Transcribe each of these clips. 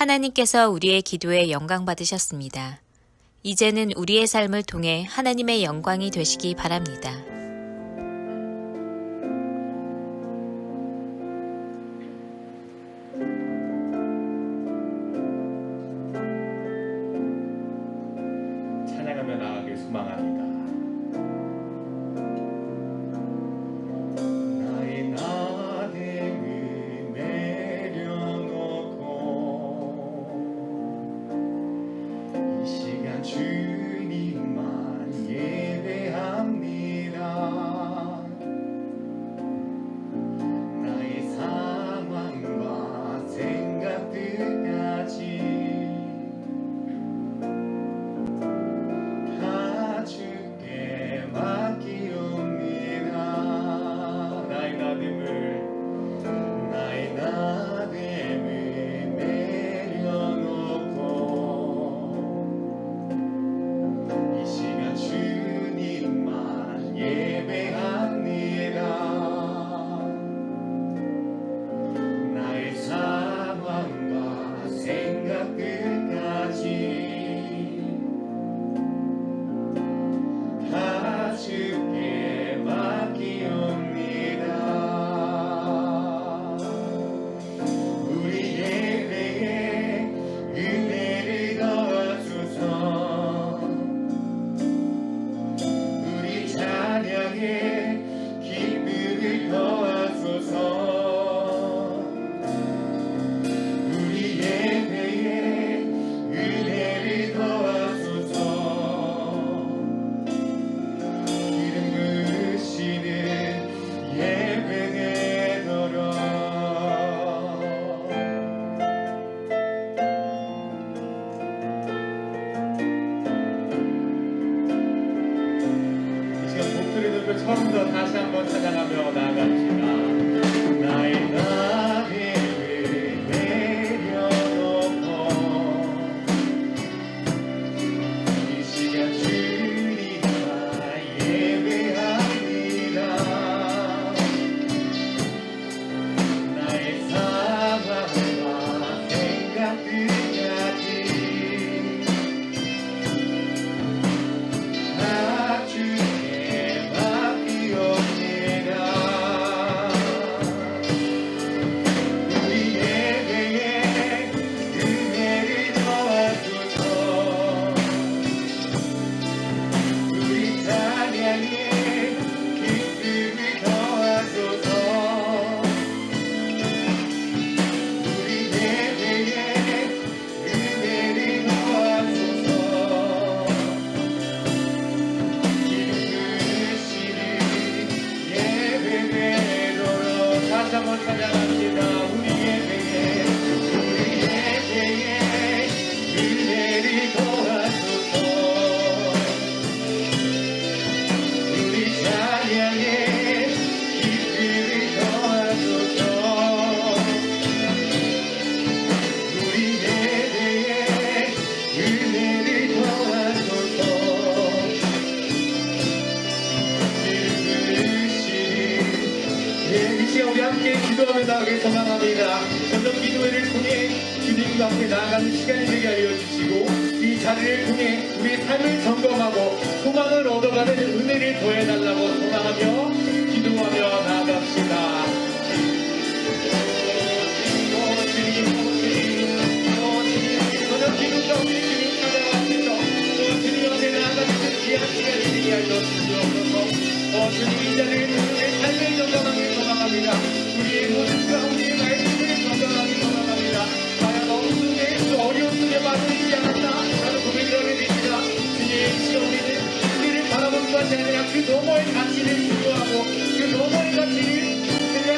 하나님께서 우리의 기도에 영광 받으셨습니다. 이제는 우리의 삶을 통해 하나님의 영광이 되시기 바랍니다. 찬양하며 나아가길 소망합니다. 나의 나됨을 내려놓고 이 시간 주님만 예배합니다. 나의 상황과 생각들까지 주께 맡기옵니다. 나의 나됨을 내려놓고 이 시간 주님만 예배합니다. 나의 상황과 생각들까지 다 주께 맡기옵니다. 우리 예배에 은혜를 더하소서. 우리 찬양에 기쁨을 더하소서. 우리 예배에 은혜를 더하소서. 예배되도록 이 시간 목소리 들고 처음부터 다시 한번 찬양하며 나아갑시다. 나의 나됨을 내려놓고 이 시간 주님만 예배합니다. 나의 상황과 생각들까지 다 주께 맡기옵니다. 우리 예배에 은혜를 더하소서. 우리 찬양에 기쁨을 더하소서. 우리 예배에 은혜를 더하소서. 기름 부으시는 예배되도록 다시 한번 찬양합니다. 우리 예배에 은혜를 더하소서. 우리 찬양에 기쁨을 더하소서. 우리 예배에 은혜를 더하소서. 이 시간 우리 함께 기도하며 나가길 소망합니다. 전전 기도회를 통해 주님과 함께 나아가는 시간이 되게 하여 주시고 이 자리를 통해 우리의 삶을 점검하고 소망을 얻어가는 은혜를 더해달라고 소망하며 기도하며 나아갑시다. 저녁 기도 가운데 주님 찾아왔습니다. 주님 앞에 나아가는 귀한 시간이 되게 하여 주시옵소서. 주님 이 자리를 통해 삶을 점검하길 소망합니다. 우리의 모습과 우리의 말씀을 점검하길 소망합니다. 나야 너무 속에 또 어려운 속에 빠져있지 않았나 라는 고민을 하게 됩니다. 주님 시험에는 우리를 바라보는 것이 아니라 그 너머의 가치를 추구하고 그 너머의 가치를 우리가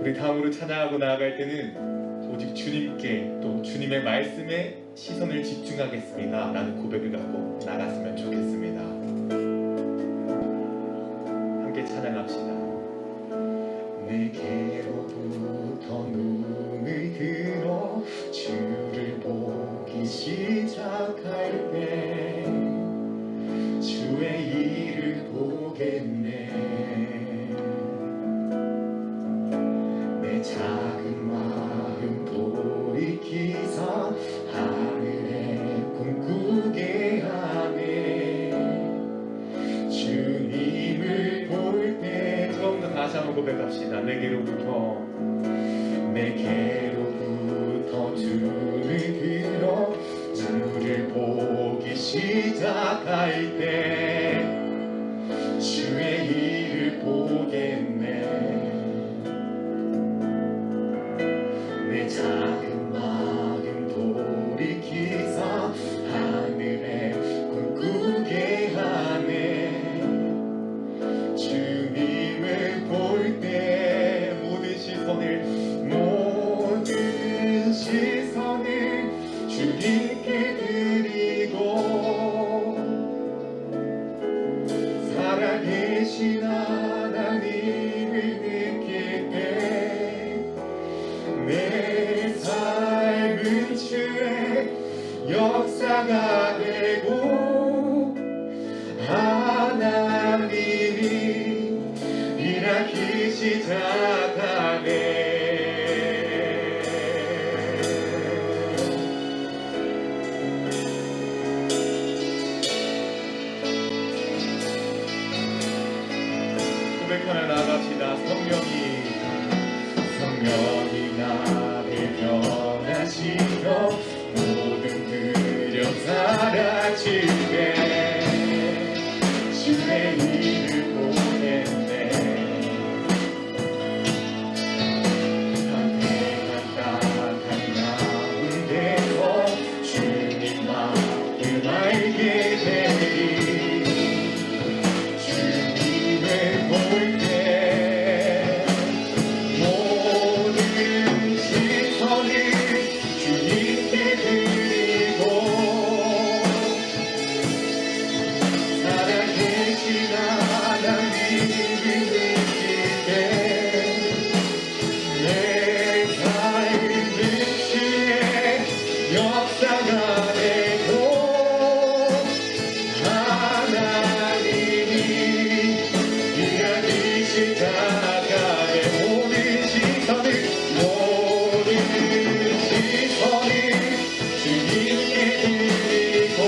우리 다음으로 찬양하고 나아갈 때는 오직 주님께 또 주님의 말씀에 시선을 집중하겠습니다 라는 고백을 갖고 나갔으면 좋겠습니다. 함께 찬양합시다. 내게로부터 눈을 들어 주를 보기 시작할 때 주의 일을 보겠네. 내 작은 마음 돌이키사 하늘에 꿈꾸게 하네. 주님을 볼 때 좀 더 다시 한번 고백합시다. 내게로부터 눈을 들어 주를 보기 시작할 때 주의 일을 보겠네. 내 작은 마음 돌이키사 하늘에 꿈꾸게 하네. 주님을 볼 때 모든 시선을 주님께 드리고 살아계신 하나님을 느낄 때 내 삶은 주의 역사가 되고 하나님이 일하기 시작하네. 고백하며 나갑시다. 성령이 나를 변하시며 모든 두려움 사라질 때 주의 일을 보겠네. 한해가 따뜻한 가운데서 주님 마음을 알게 되리. 주님을 볼 때 모든 시선을 주님께 드리고 살아계신 하나님을 느낄 때 내 삶은 주의 역사가 되고 하나님이 일하기 시작하네. 모든 시선을 주님께 드리고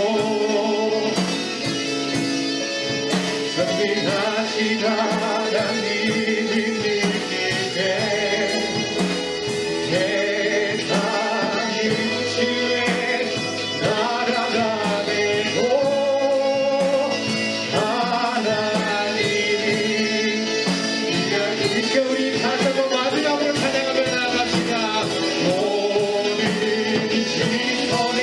전능하신 하나님을 느낄 때 세상이 주의 나라가 되고 하나님이 일하기. 우리 다시 한번 마지막으로 찬양하며 나갑시다. 모든 시선을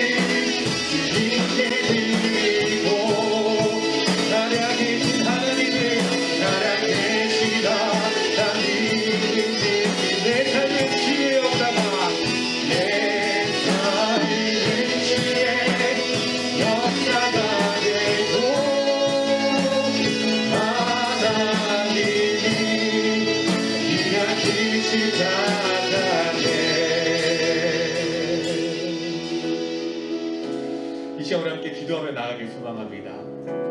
주님께 드리고 살아계신 하나님을 내 삶의 주의 역사가 내 삶의 주의 역사가 되고 하나님이 일하기 시작하네. 이 시간 우리 함께 기도하며 나가길 소망합니다.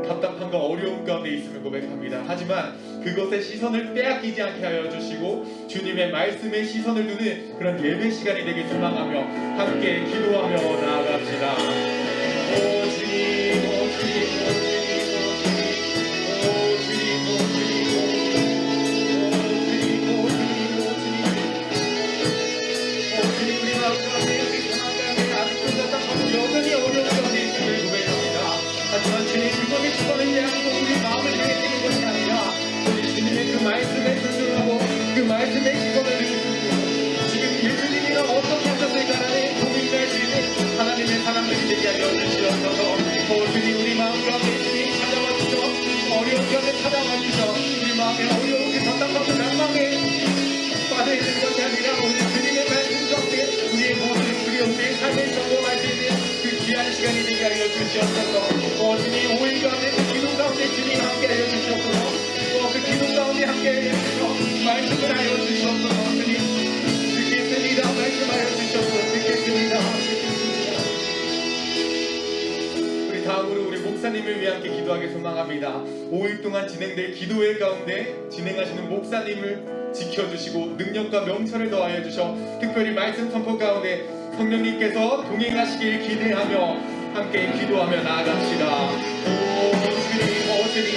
답답함과 어려움 가운데 있음을 고백합니다. 하지만 그것의 시선을 빼앗기지 않게 하여 주시고 주님의 말씀에 시선을 두는 그런 예배 시간이 되길 소망하며 함께 기도하며 나아갑시다. 오 주님, 오 주님, 오 주님, 오 주님, 오 주님, 우리 마음 가운데 여기 가운데 아직도 답답하고 여전히 어려운 가운데 있음을 고백합니다. 하지만 주님 그것의 시선을 향하고 우리 마음을 향해 것이 아니라 우리 주님의 그 말씀에 순종하고 그 말씀에 시선을 드리고 지금 예수님이가 어떻게 하셨을까라는 고민할 수 있는 하나님의 사람들이 되게 하여 주시옵소서. 주님 우리 마음 가운데 주님 찾아와 주셔. 어려운 가운데 찾아와 주셔. 우리 마음에 어려운 그 답답하고 낭망에 빠져있는 것 말씀을 하여 주시옵소서. 주님 듣겠습니다. 말씀하여 주시옵소서. 듣겠습니다. 우리 다음으로 우리 목사님을 위해 함께 기도하게 소망합니다. 5일 동안 진행될 기도회 가운데 진행하시는 목사님을 지켜주시고 능력과 명철을 더하여 주셔 특별히 말씀 선포 가운데 성령님께서 동행하시길 기대하며 함께 기도하며 나아갑시다. 오 주님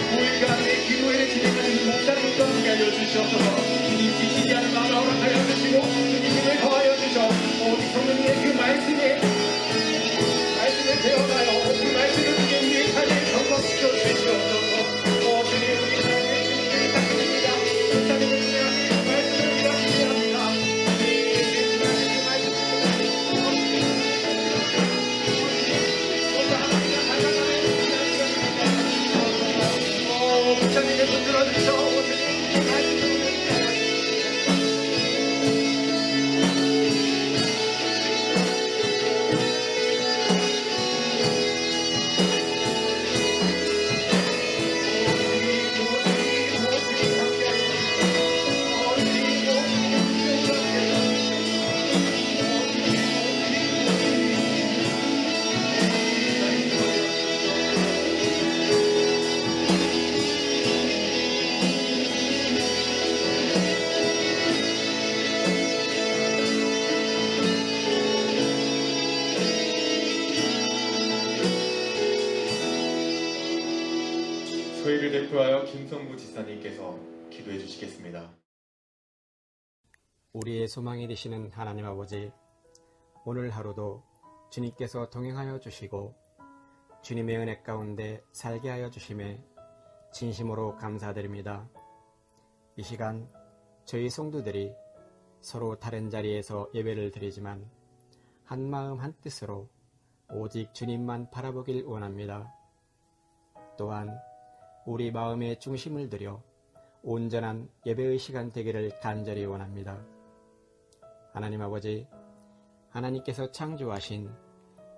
5일간 내 기도회를 진행하시는 목사님과 함께 하여 주시옵소서. 주님 지키지 않은 마음을 허락하여 주시고 힘을 더하여 주셔 성령님의 그 말씀을 배워가요. 그 말씀을 통해 우리의 삶을 경험시켜 주시옵소서. 주님 우리 삶의 주님을 닦습니다. 목사님을 통해 하시는 말씀을 우리가 기대합니다. 목사님의 손 들어주셔. 저희를 대표하여 김성부 지사님께서 기도해 주시겠습니다. 우리의 소망이 되시는 하나님 아버지, 오늘 하루도 주님께서 동행하여 주시고 주님의 은혜 가운데 살게 하여 주심에 진심으로 감사드립니다. 이 시간 저희 성도들이 서로 다른 자리에서 예배를 드리지만 한 마음 한 뜻으로 오직 주님만 바라보길 원합니다. 또한 우리 마음의 중심을 들여 온전한 예배의 시간 되기를 간절히 원합니다. 하나님 아버지, 하나님께서 창조하신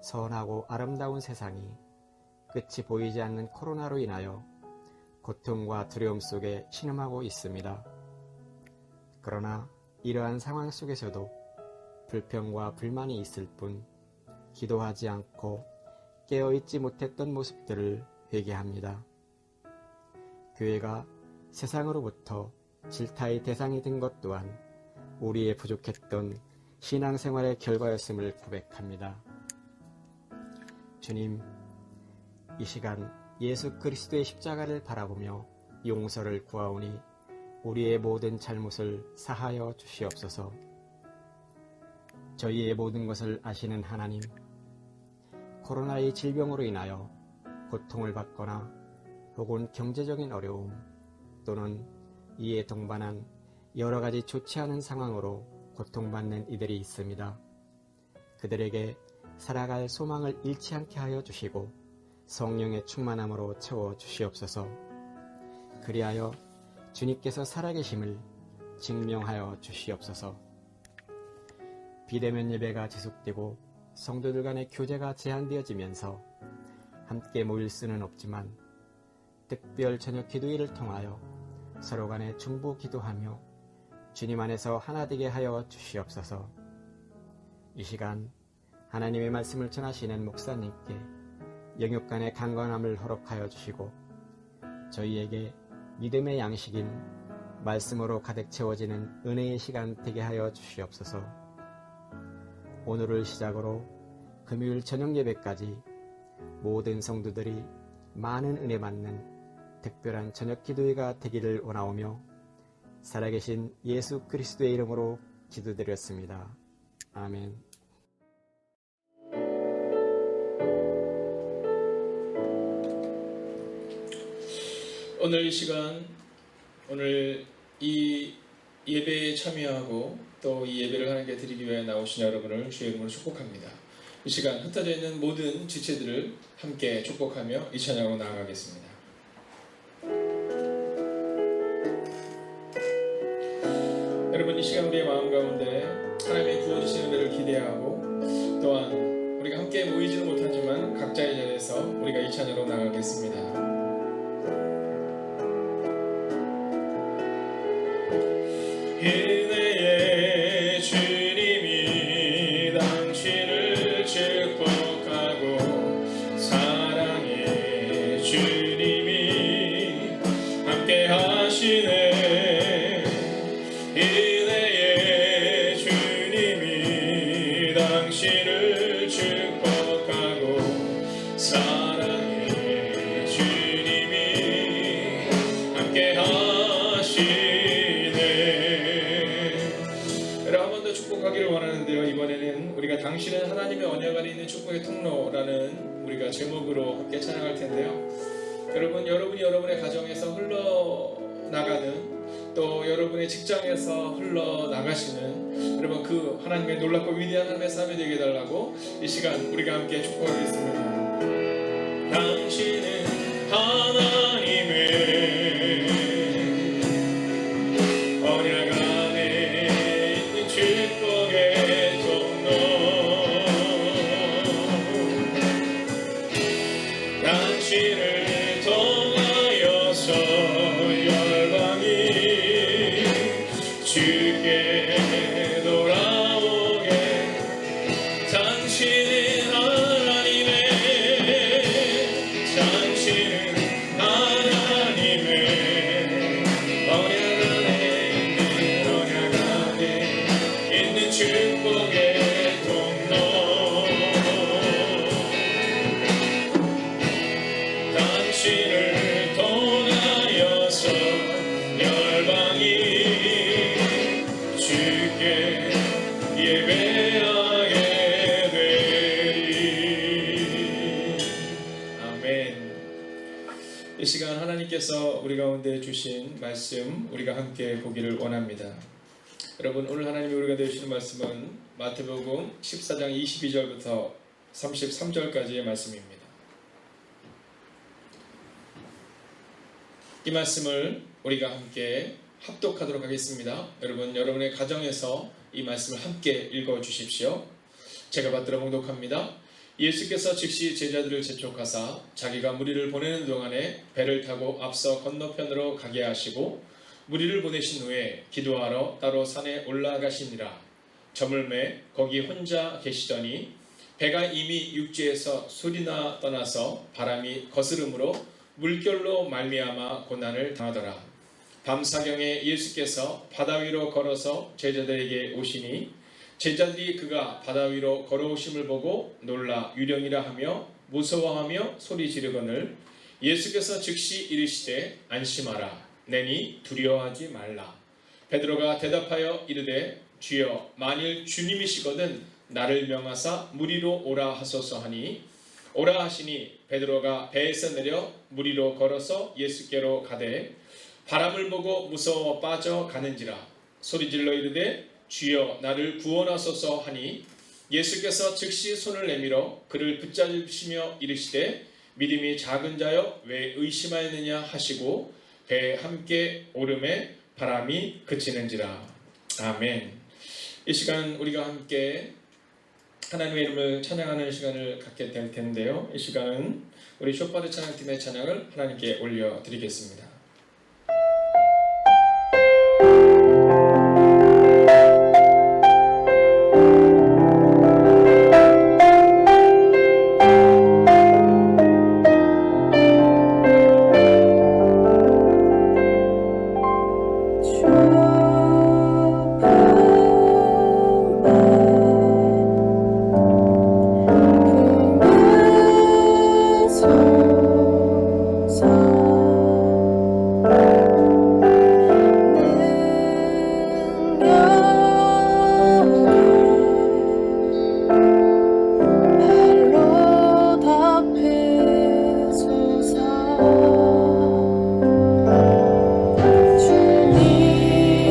선하고 아름다운 세상이 끝이 보이지 않는 코로나로 인하여 고통과 두려움 속에 신음하고 있습니다. 그러나 이러한 상황 속에서도 불평과 불만이 있을 뿐 기도하지 않고 깨어있지 못했던 모습들을 회개합니다. 교회가 세상으로부터 질타의 대상이 된 것 또한 우리의 부족했던 신앙생활의 결과였음을 고백합니다. 주님, 이 시간 예수 그리스도의 십자가를 바라보며 용서를 구하오니 우리의 모든 잘못을 사하여 주시옵소서. 저희의 모든 것을 아시는 하나님, 코로나의 질병으로 인하여 고통을 받거나 혹은 경제적인 어려움 또는 이에 동반한 여러 가지 좋지 않은 상황으로 고통받는 이들이 있습니다. 그들에게 살아갈 소망을 잃지 않게 하여 주시고 성령의 충만함으로 채워 주시옵소서. 그리하여 주님께서 살아계심을 증명하여 주시옵소서. 비대면 예배가 지속되고 성도들 간의 교제가 제한되어지면서 함께 모일 수는 없지만 특별 저녁 기도회를 통하여 서로 간에 중보 기도하며 주님 안에서 하나 되게 하여 주시옵소서. 이 시간 하나님의 말씀을 전하시는 목사님께 영역 간의 강건함을 허락하여 주시고 저희에게 믿음의 양식인 말씀으로 가득 채워지는 은혜의 시간 되게 하여 주시옵소서. 오늘을 시작으로 금요일 저녁 예배까지 모든 성도들이 많은 은혜 받는 특별한 저녁 기도회가 되기를 원하오며 살아계신 예수 그리스도의 이름으로 기도드렸습니다. 아멘. 오늘 이 시간, 오늘 이 예배에 참여하고 또 이 예배를 하나님께 드리기 위해 나오신 여러분을 주의 이름으로 축복합니다. 이 시간 흩어져 있는 모든 지체들을 함께 축복하며 이 찬양으로 나아가겠습니다. 여러분, 이 시간 우리의 마음 가운데 하나님의 부어주신 은혜를 기대하고 또한 우리가 함께 모이지는 못하지만 각자의 자리에서 우리가 이 찬양으로 나아가겠습니다. 은혜의 주님이 당신을 축복하고 사랑의 주님이 함께 하시네. 은혜의 주님이 당신을 축복하고 사랑의 주님이 함께 하시네. 여러분, 한 번 더 축복하기를 원하는데요, 이번에는 우리가 당신은 하나님의 언약 안에 있는 축복의 통로라는 우리가 제목으로 함께 찬양할 텐데요. 여러분, 여러분이 여러분의 가정에서 흘러나가는, 또 여러분의 직장에서 흘러나가시는 여러분 그 하나님의 놀랍고 위대한 하나님의 삶이 되게 해달라고 이 시간 우리가 함께 축복하겠습니다. 당신은 하나님의 언약 안에 있는 축복의 통로, 당신을 통하여서 주께 돌아오게. 당신은 하나님의 언약 안에 있는 축복의 통로, 당신을 통하여서 열방이 주께 예배하게 되리. 아멘. 이 시간 하나님께서 우리 가운데 주신 말씀 우리가 함께 보기를 원합니다. 여러분, 오늘 하나님이 우리가 되시는 말씀은 마태복음 14장 22절부터 33절까지의 말씀입니다. 이 말씀을 우리가 함께 합독하도록 하겠습니다. 여러분, 여러분의 가정에서 이 말씀을 함께 읽어 주십시오. 제가 받들어 봉독합니다. 예수께서 즉시 제자들을 재촉하사 자기가 무리를 보내는 동안에 배를 타고 앞서 건너편으로 가게 하시고 무리를 보내신 후에 기도하러 따로 산에 올라가시니라. 저물매 거기 혼자 계시더니 배가 이미 육지에서 술이나 떠나서 바람이 거스름으로 물결로 말미암아 고난을 당하더라. 밤사경에 예수께서 바다 위로 걸어서 제자들에게 오시니 제자들이 그가 바다 위로 걸어오심을 보고 놀라 유령이라 하며 무서워하며 소리 지르거늘 예수께서 즉시 이르시되 안심하라. 내니 두려워하지 말라. 베드로가 대답하여 이르되 주여, 만일 주님이시거든 나를 명하사 무리로 오라 하소서 하니 오라 하시니 베드로가 배에서 내려 무리로 걸어서 예수께로 가되 바람을 보고 무서워 빠져가는지라. 소리질러 이르되 주여, 나를 구원하소서 하니 예수께서 즉시 손을 내밀어 그를 붙잡으시며 이르시되 믿음이 작은 자여 왜 의심하였느냐 하시고 배에 함께 오름에 바람이 그치는지라. 아멘. 이 시간 우리가 함께 하나님의 이름을 찬양하는 시간을 갖게 될 텐데요, 이 시간은 우리 쇼파드 찬양팀의 찬양을 하나님께 올려드리겠습니다. 주님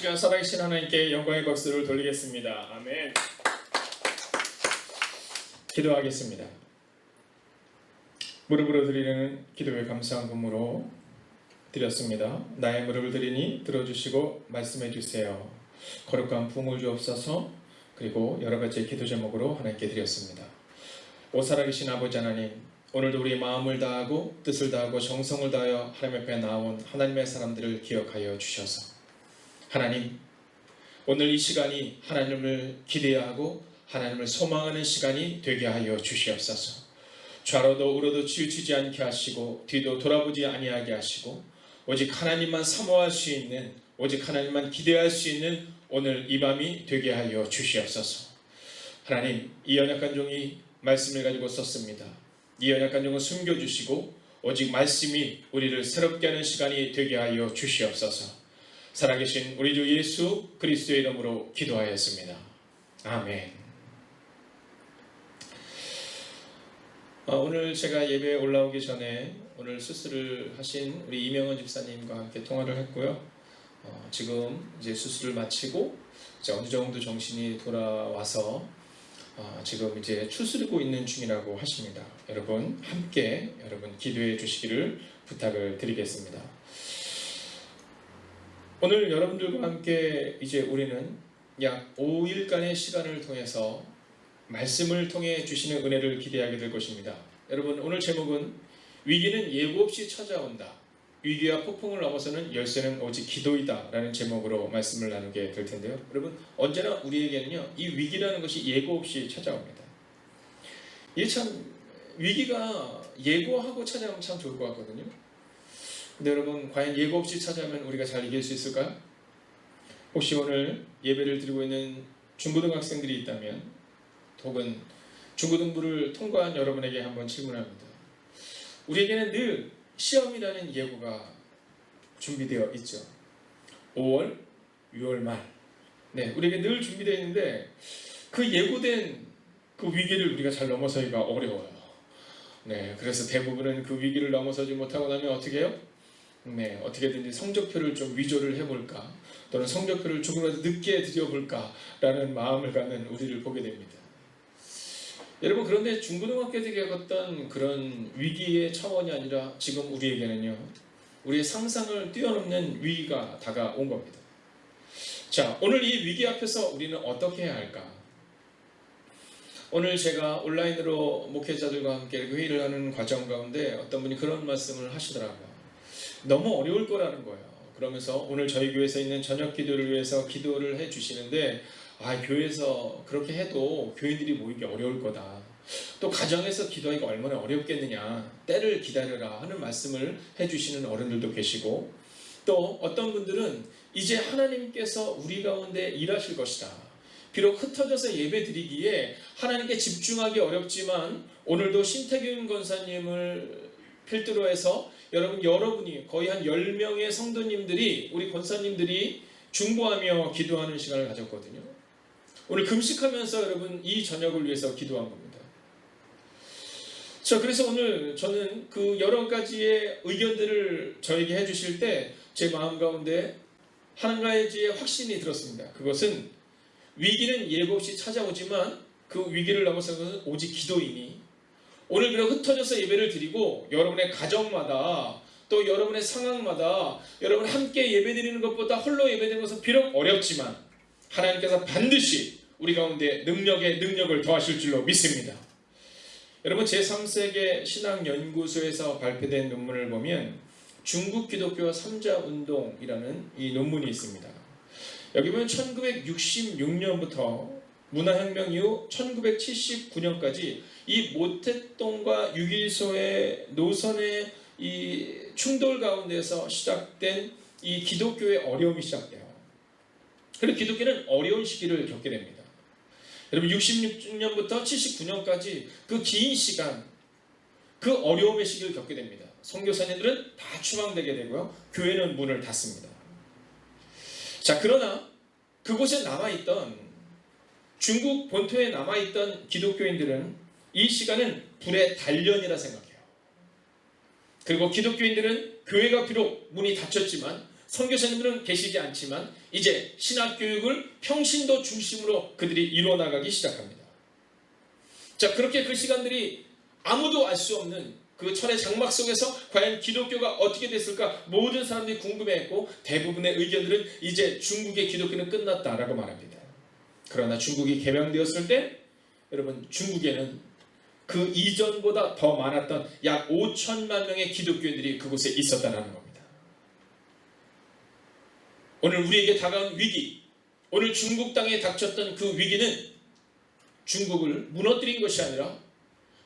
시간 살아계신 하나님께 영광의 박수를 돌리겠습니다. 아멘. 기도하겠습니다. 무릎으로 드리는 기도에 감사한 금으로 드렸습니다. 나의 무릎을 드리니 들어주시고 말씀해 주세요. 거룩한 부흥을 주옵소서. 그리고 여러 가지 기도 제목으로 하나님께 드렸습니다. 오 살아계신 아버지 하나님, 오늘도 우리의 마음을 다하고 뜻을 다하고 정성을 다하여 하나님 앞에 나온 하나님의 사람들을 기억하여 주셔서 하나님, 오늘 이 시간이 하나님을 기대하고 하나님을 소망하는 시간이 되게 하여 주시옵소서. 좌로도 우로도 치우치지 않게 하시고 뒤도 돌아보지 아니하게 하시고 오직 하나님만 사모할 수 있는, 오직 하나님만 기대할 수 있는 오늘 이 밤이 되게 하여 주시옵소서. 하나님, 이 연약한 종이 말씀을 가지고 썼습니다. 이 연약한 종을 숨겨주시고 오직 말씀이 우리를 새롭게 하는 시간이 되게 하여 주시옵소서. 살아계신 우리 주 예수 그리스도의 이름으로 기도하였습니다. 아멘. 오늘 제가 예배에 올라오기 전에 오늘 수술을 하신 우리 이명원 집사님과 함께 통화를 했고요. 지금 이제 수술을 마치고 이제 어느 정도 정신이 돌아와서 지금 이제 추스리고 있는 중이라고 하십니다. 여러분 함께 기도해 주시기를 부탁을 드리겠습니다. 오늘 여러분들과 함께 이제 우리는 약 5일간의 시간을 통해서 말씀을 통해 주시는 은혜를 기대하게 될 것입니다. 여러분, 오늘 제목은 위기는 예고 없이 찾아온다. 위기와 폭풍을 넘어서는 열쇠는 오직 기도이다 라는 제목으로 말씀을 나누게 될 텐데요. 여러분, 언제나 우리에게는요, 이 위기라는 것이 예고 없이 찾아옵니다. 이게 참 위기가 예고하고 찾아오면 참 좋을 것 같거든요. 근데 여러분, 과연 예고 없이 찾아오면 우리가 잘 이길 수 있을까요? 혹시 오늘 예배를 드리고 있는 중고등학생들이 있다면, 혹은 중고등부를 통과한 여러분에게 한번 질문합니다. 우리에게는 늘 시험이라는 예고가 준비되어 있죠. 5월, 6월 말. 네, 우리에게 늘 준비되어 있는데 그 예고된 그 위기를 우리가 잘 넘어서기가 어려워요. 네, 그래서 대부분은 그 위기를 넘어서지 못하고 나면 어떻게 해요? 네, 어떻게든지 성적표를 좀 위조를 해볼까, 또는 성적표를 조금이라도 늦게 드려볼까 라는 마음을 갖는 우리를 보게 됩니다. 여러분, 그런데 중고등학교 때 겪었던 그런 위기의 차원이 아니라 지금 우리에게는요, 우리의 상상을 뛰어넘는 위기가 다가온 겁니다. 자, 오늘 이 위기 앞에서 우리는 어떻게 해야 할까? 오늘 제가 온라인으로 목회자들과 함께 회의를 하는 과정 가운데 어떤 분이 그런 말씀을 하시더라고요. 너무 어려울 거라는 거예요. 그러면서 오늘 저희 교회에서 있는 저녁 기도를 위해서 기도를 해 주시는데, 교회에서 그렇게 해도 교인들이 모이기 어려울 거다. 또 가정에서 기도하기가 얼마나 어렵겠느냐. 때를 기다려라 하는 말씀을 해주시는 어른들도 계시고, 또 어떤 분들은 이제 하나님께서 우리 가운데 일하실 것이다. 비록 흩어져서 예배 드리기에 하나님께 집중하기 어렵지만 오늘도 신태균 권사님을 필두로 해서 여러분이 거의 한 10명의 성도님들이, 우리 권사님들이 중보하며 기도하는 시간을 가졌거든요. 오늘 금식하면서 여러분 이 저녁을 위해서 기도한 겁니다. 자, 그래서 오늘 저는 그 여러 가지의 의견들을 저에게 해주실 때 제 마음 가운데 한 가지의 확신이 들었습니다. 그것은 위기는 예고 없이 찾아오지만 그 위기를 넘어서는 오직 기도이니, 오늘 비록 흩어져서 예배를 드리고 여러분의 가정마다 또 여러분의 상황마다 여러분 함께 예배드리는 것보다 홀로 예배드리는 것은 비록 어렵지만 하나님께서 반드시 우리 가운데 능력을 더하실 줄로 믿습니다. 여러분, 제3세계 신학연구소에서 발표된 논문을 보면 중국 기독교 3자 운동이라는 이 논문이 있습니다. 여기 보면 1966년부터 문화혁명 이후 1979년까지 이 모택동과 유길소의 노선의 이 충돌 가운데서 시작된 이 기독교의 어려움이 시작돼요. 그리고 기독교는 어려운 시기를 겪게 됩니다. 여러분, 66년부터 79년까지 그 긴 시간, 그 어려움의 시기를 겪게 됩니다. 선교사님들은 다 추방되게 되고요, 교회는 문을 닫습니다. 자, 그러나 그곳에 남아있던, 중국 본토에 남아있던 기독교인들은 이 시간은 불의 단련이라 생각해요. 그리고 기독교인들은 교회가 비록 문이 닫혔지만 선교사님들은 계시지 않지만 이제 신학교육을 평신도 중심으로 그들이 이루어나가기 시작합니다. 자, 그렇게 그 시간들이 아무도 알 수 없는 그 철의 장막 속에서 과연 기독교가 어떻게 됐을까 모든 사람들이 궁금해했고 대부분의 의견들은 이제 중국의 기독교는 끝났다라고 말합니다. 그러나 중국이 개명되었을 때 여러분 중국에는 그 이전보다 더 많았던 약 5천만 명의 기독교인들이 그곳에 있었다는 겁니다. 오늘 우리에게 다가온 위기, 오늘 중국 땅에 닥쳤던 그 위기는 중국을 무너뜨린 것이 아니라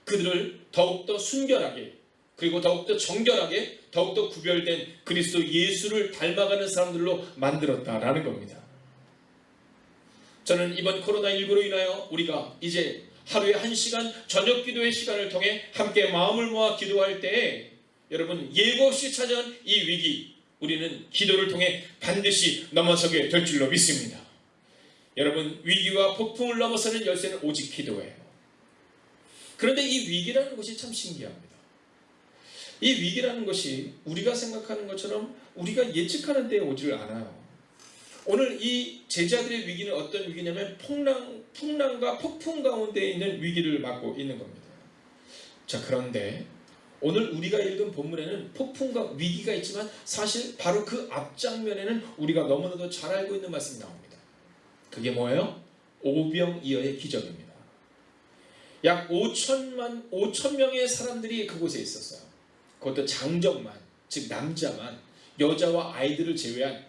그들을 더욱더 순결하게 그리고 더욱더 정결하게 더욱더 구별된 그리스도 예수를 닮아가는 사람들로 만들었다라는 겁니다. 저는 이번 코로나19로 인하여 우리가 이제 하루에 1시간 저녁 기도의 시간을 통해 함께 마음을 모아 기도할 때에 여러분 예고 없이 찾아온 이 위기 우리는 기도를 통해 반드시 넘어서게 될 줄로 믿습니다. 여러분 위기와 폭풍을 넘어서는 열쇠는 오직 기도예요. 그런데 이 위기라는 것이 참 신기합니다. 이 위기라는 것이 우리가 생각하는 것처럼 우리가 예측하는 때에 오지를 않아요. 오늘 이 제자들의 위기는 어떤 위기냐면 풍랑과 폭풍 가운데 있는 위기를 맞고 있는 겁니다. 자, 그런데 오늘 우리가 읽은 본문에는 폭풍과 위기가 있지만 사실 바로 그 앞장면에는 우리가 너무나도 잘 알고 있는 말씀이 나옵니다. 그게 뭐예요? 오병이어의 기적입니다. 약 5천 명의 사람들이 그곳에 있었어요. 그것도 장정만, 즉 남자만, 여자와 아이들을 제외한,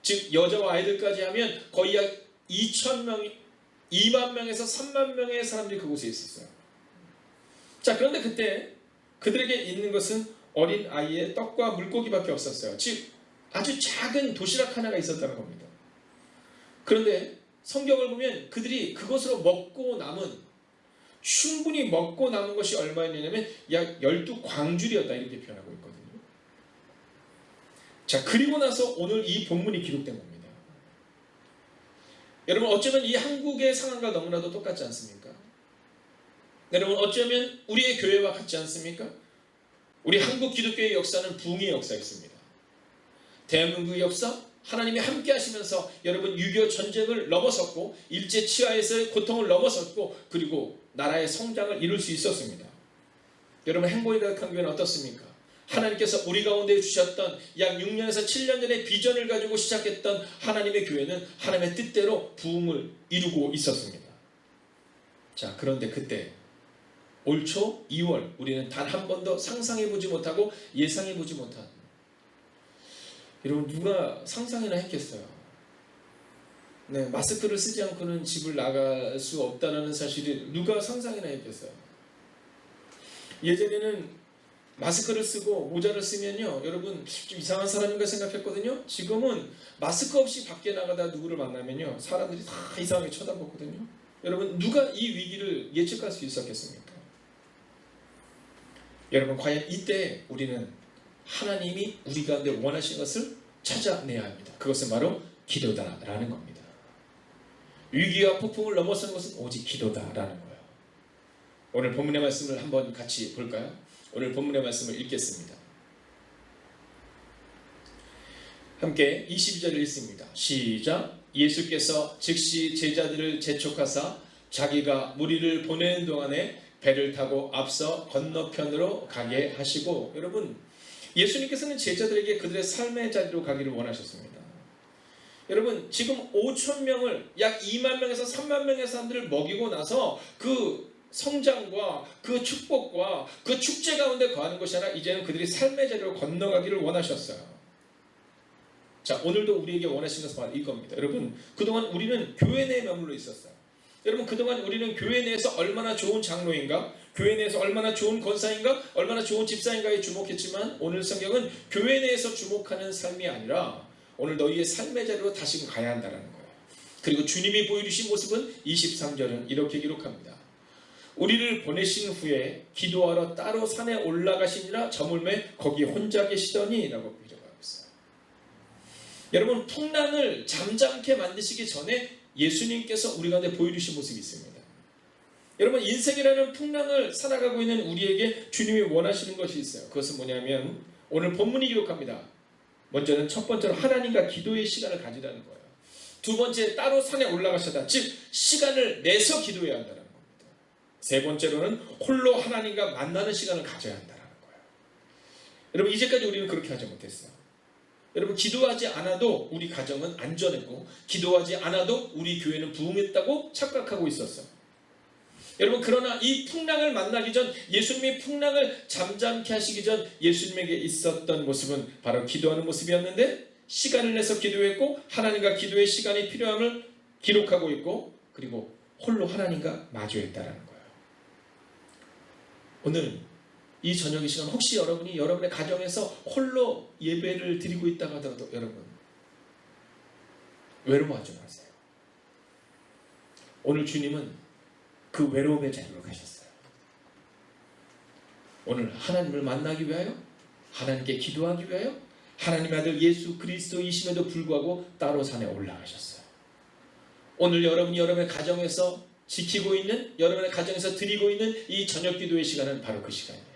즉 여자와 아이들까지 하면 거의 약 2만 명에서 3만 명의 사람들이 그곳에 있었어요. 자, 그런데 그때 그들에게 있는 것은 어린 아이의 떡과 물고기밖에 없었어요. 즉 아주 작은 도시락 하나가 있었다는 겁니다. 그런데 성경을 보면 그들이 그것으로 먹고 남은 충분히 먹고 남은 것이 얼마였냐면 약 12광줄이었다 이렇게 표현하고 있거든요. 자, 그리고 나서 오늘 이 본문이 기록된 겁니다. 여러분 어쩌면 이 한국의 상황과 너무나도 똑같지 않습니까? 여러분 어쩌면 우리의 교회와 같지 않습니까? 우리 한국 기독교의 역사는 부흥의 역사였습니다. 대한민국의 역사 하나님이 함께 하시면서 여러분 6.25 전쟁을 넘어섰고 일제치하에서의 고통을 넘어섰고 그리고 나라의 성장을 이룰 수 있었습니다. 여러분 행복이 가득한 교회는 어떻습니까? 하나님께서 우리 가운데 주셨던 약 6년에서 7년 전에 비전을 가지고 시작했던 하나님의 교회는 하나님의 뜻대로 부흥을 이루고 있었습니다. 자, 그런데 그때 올 초 2월 우리는 단 한 번도 상상해보지 못하고 예상해보지 못한 여러분 누가 상상이나 했겠어요? 네, 마스크를 쓰지 않고는 집을 나갈 수 없다는 사실을 누가 상상이나 했겠어요? 예전에는 마스크를 쓰고 모자를 쓰면요 여러분 좀 이상한 사람인가 생각했거든요. 지금은 마스크 없이 밖에 나가다 누구를 만나면요 사람들이 다 이상하게 쳐다보거든요. 여러분 누가 이 위기를 예측할 수 있었겠습니까? 여러분 과연 이때 우리는 하나님이 우리 가운데 원하신 것을 찾아내야 합니다. 그것은 바로 기도다라는 겁니다. 위기와 폭풍을 넘어선 것은 오직 기도다라는 거예요. 오늘 본문의 말씀을 한번 같이 볼까요? 오늘 본문의 말씀을 읽겠습니다. 함께 22절을 읽습니다. 시작. 예수께서 즉시 제자들을 재촉하사 자기가 무리를 보내는 동안에 배를 타고 앞서 건너편으로 가게 하시고 여러분 예수님께서는 제자들에게 그들의 삶의 자리로 가기를 원하셨습니다. 여러분 지금 5천 명을 약 2만 명에서 3만 명의 사람들을 먹이고 나서 그 성장과 그 축복과 그 축제 가운데 거하는 것이 아니라 이제는 그들이 삶의 자리로 건너가기를 원하셨어요. 자, 오늘도 우리에게 원하시는 것은 바로 이겁니다. 여러분 그동안 우리는 교회 내에 머물러 있었어요. 여러분 그동안 우리는 교회 내에서 얼마나 좋은 장로인가, 교회 내에서 얼마나 좋은 권사인가, 얼마나 좋은 집사인가에 주목했지만 오늘 성경은 교회 내에서 주목하는 삶이 아니라 오늘 너희의 삶의 자리로 다시 가야 한다는 거예요. 그리고 주님이 보여주신 모습은 23절은 이렇게 기록합니다. 우리를 보내신 후에 기도하러 따로 산에 올라가시니라 저물매 거기 혼자 계시더니 라고 기록하고 있어요. 여러분 풍랑을 잠잠케 만드시기 전에 예수님께서 우리 가운데 보여주신 모습이 있습니다. 여러분 인생이라는 풍랑을 살아가고 있는 우리에게 주님이 원하시는 것이 있어요. 그것은 뭐냐면 오늘 본문이 기록합니다. 먼저는 첫 번째로 하나님과 기도의 시간을 가지라는 거예요. 두 번째, 따로 산에 올라가셔다. 즉 시간을 내서 기도해야 한다는 겁니다. 세 번째로는 홀로 하나님과 만나는 시간을 가져야 한다는 거예요. 여러분, 이제까지 우리는 그렇게 하지 못했어요. 여러분, 기도하지 않아도 우리 가정은 안전했고, 기도하지 않아도 우리 교회는 부흥했다고 착각하고 있었어요. 여러분, 그러나 이 풍랑을 만나기 전, 예수님이 풍랑을 잠잠케 하시기 전 예수님에게 있었던 모습은 바로 기도하는 모습이었는데, 시간을 내서 기도했고 하나님과 기도의 시간이 필요함을 기록하고 있고, 그리고 홀로 하나님과 마주했다라는 거예요. 오늘 이 저녁 이 시간, 혹시 여러분이 여러분의 가정에서 홀로 예배를 드리고 있다고 하더라도 여러분 외로워하지 마세요. 오늘 주님은 그 외로움의 자리로 가셨어요. 오늘 하나님을 만나기 위하여, 하나님께 기도하기 위하여 하나님의 아들 예수 그리스도이심에도 불구하고 따로 산에 올라가셨어요. 오늘 여러분이 여러분의 가정에서 지키고 있는, 여러분의 가정에서 드리고 있는 이 저녁 기도의 시간은 바로 그 시간이에요.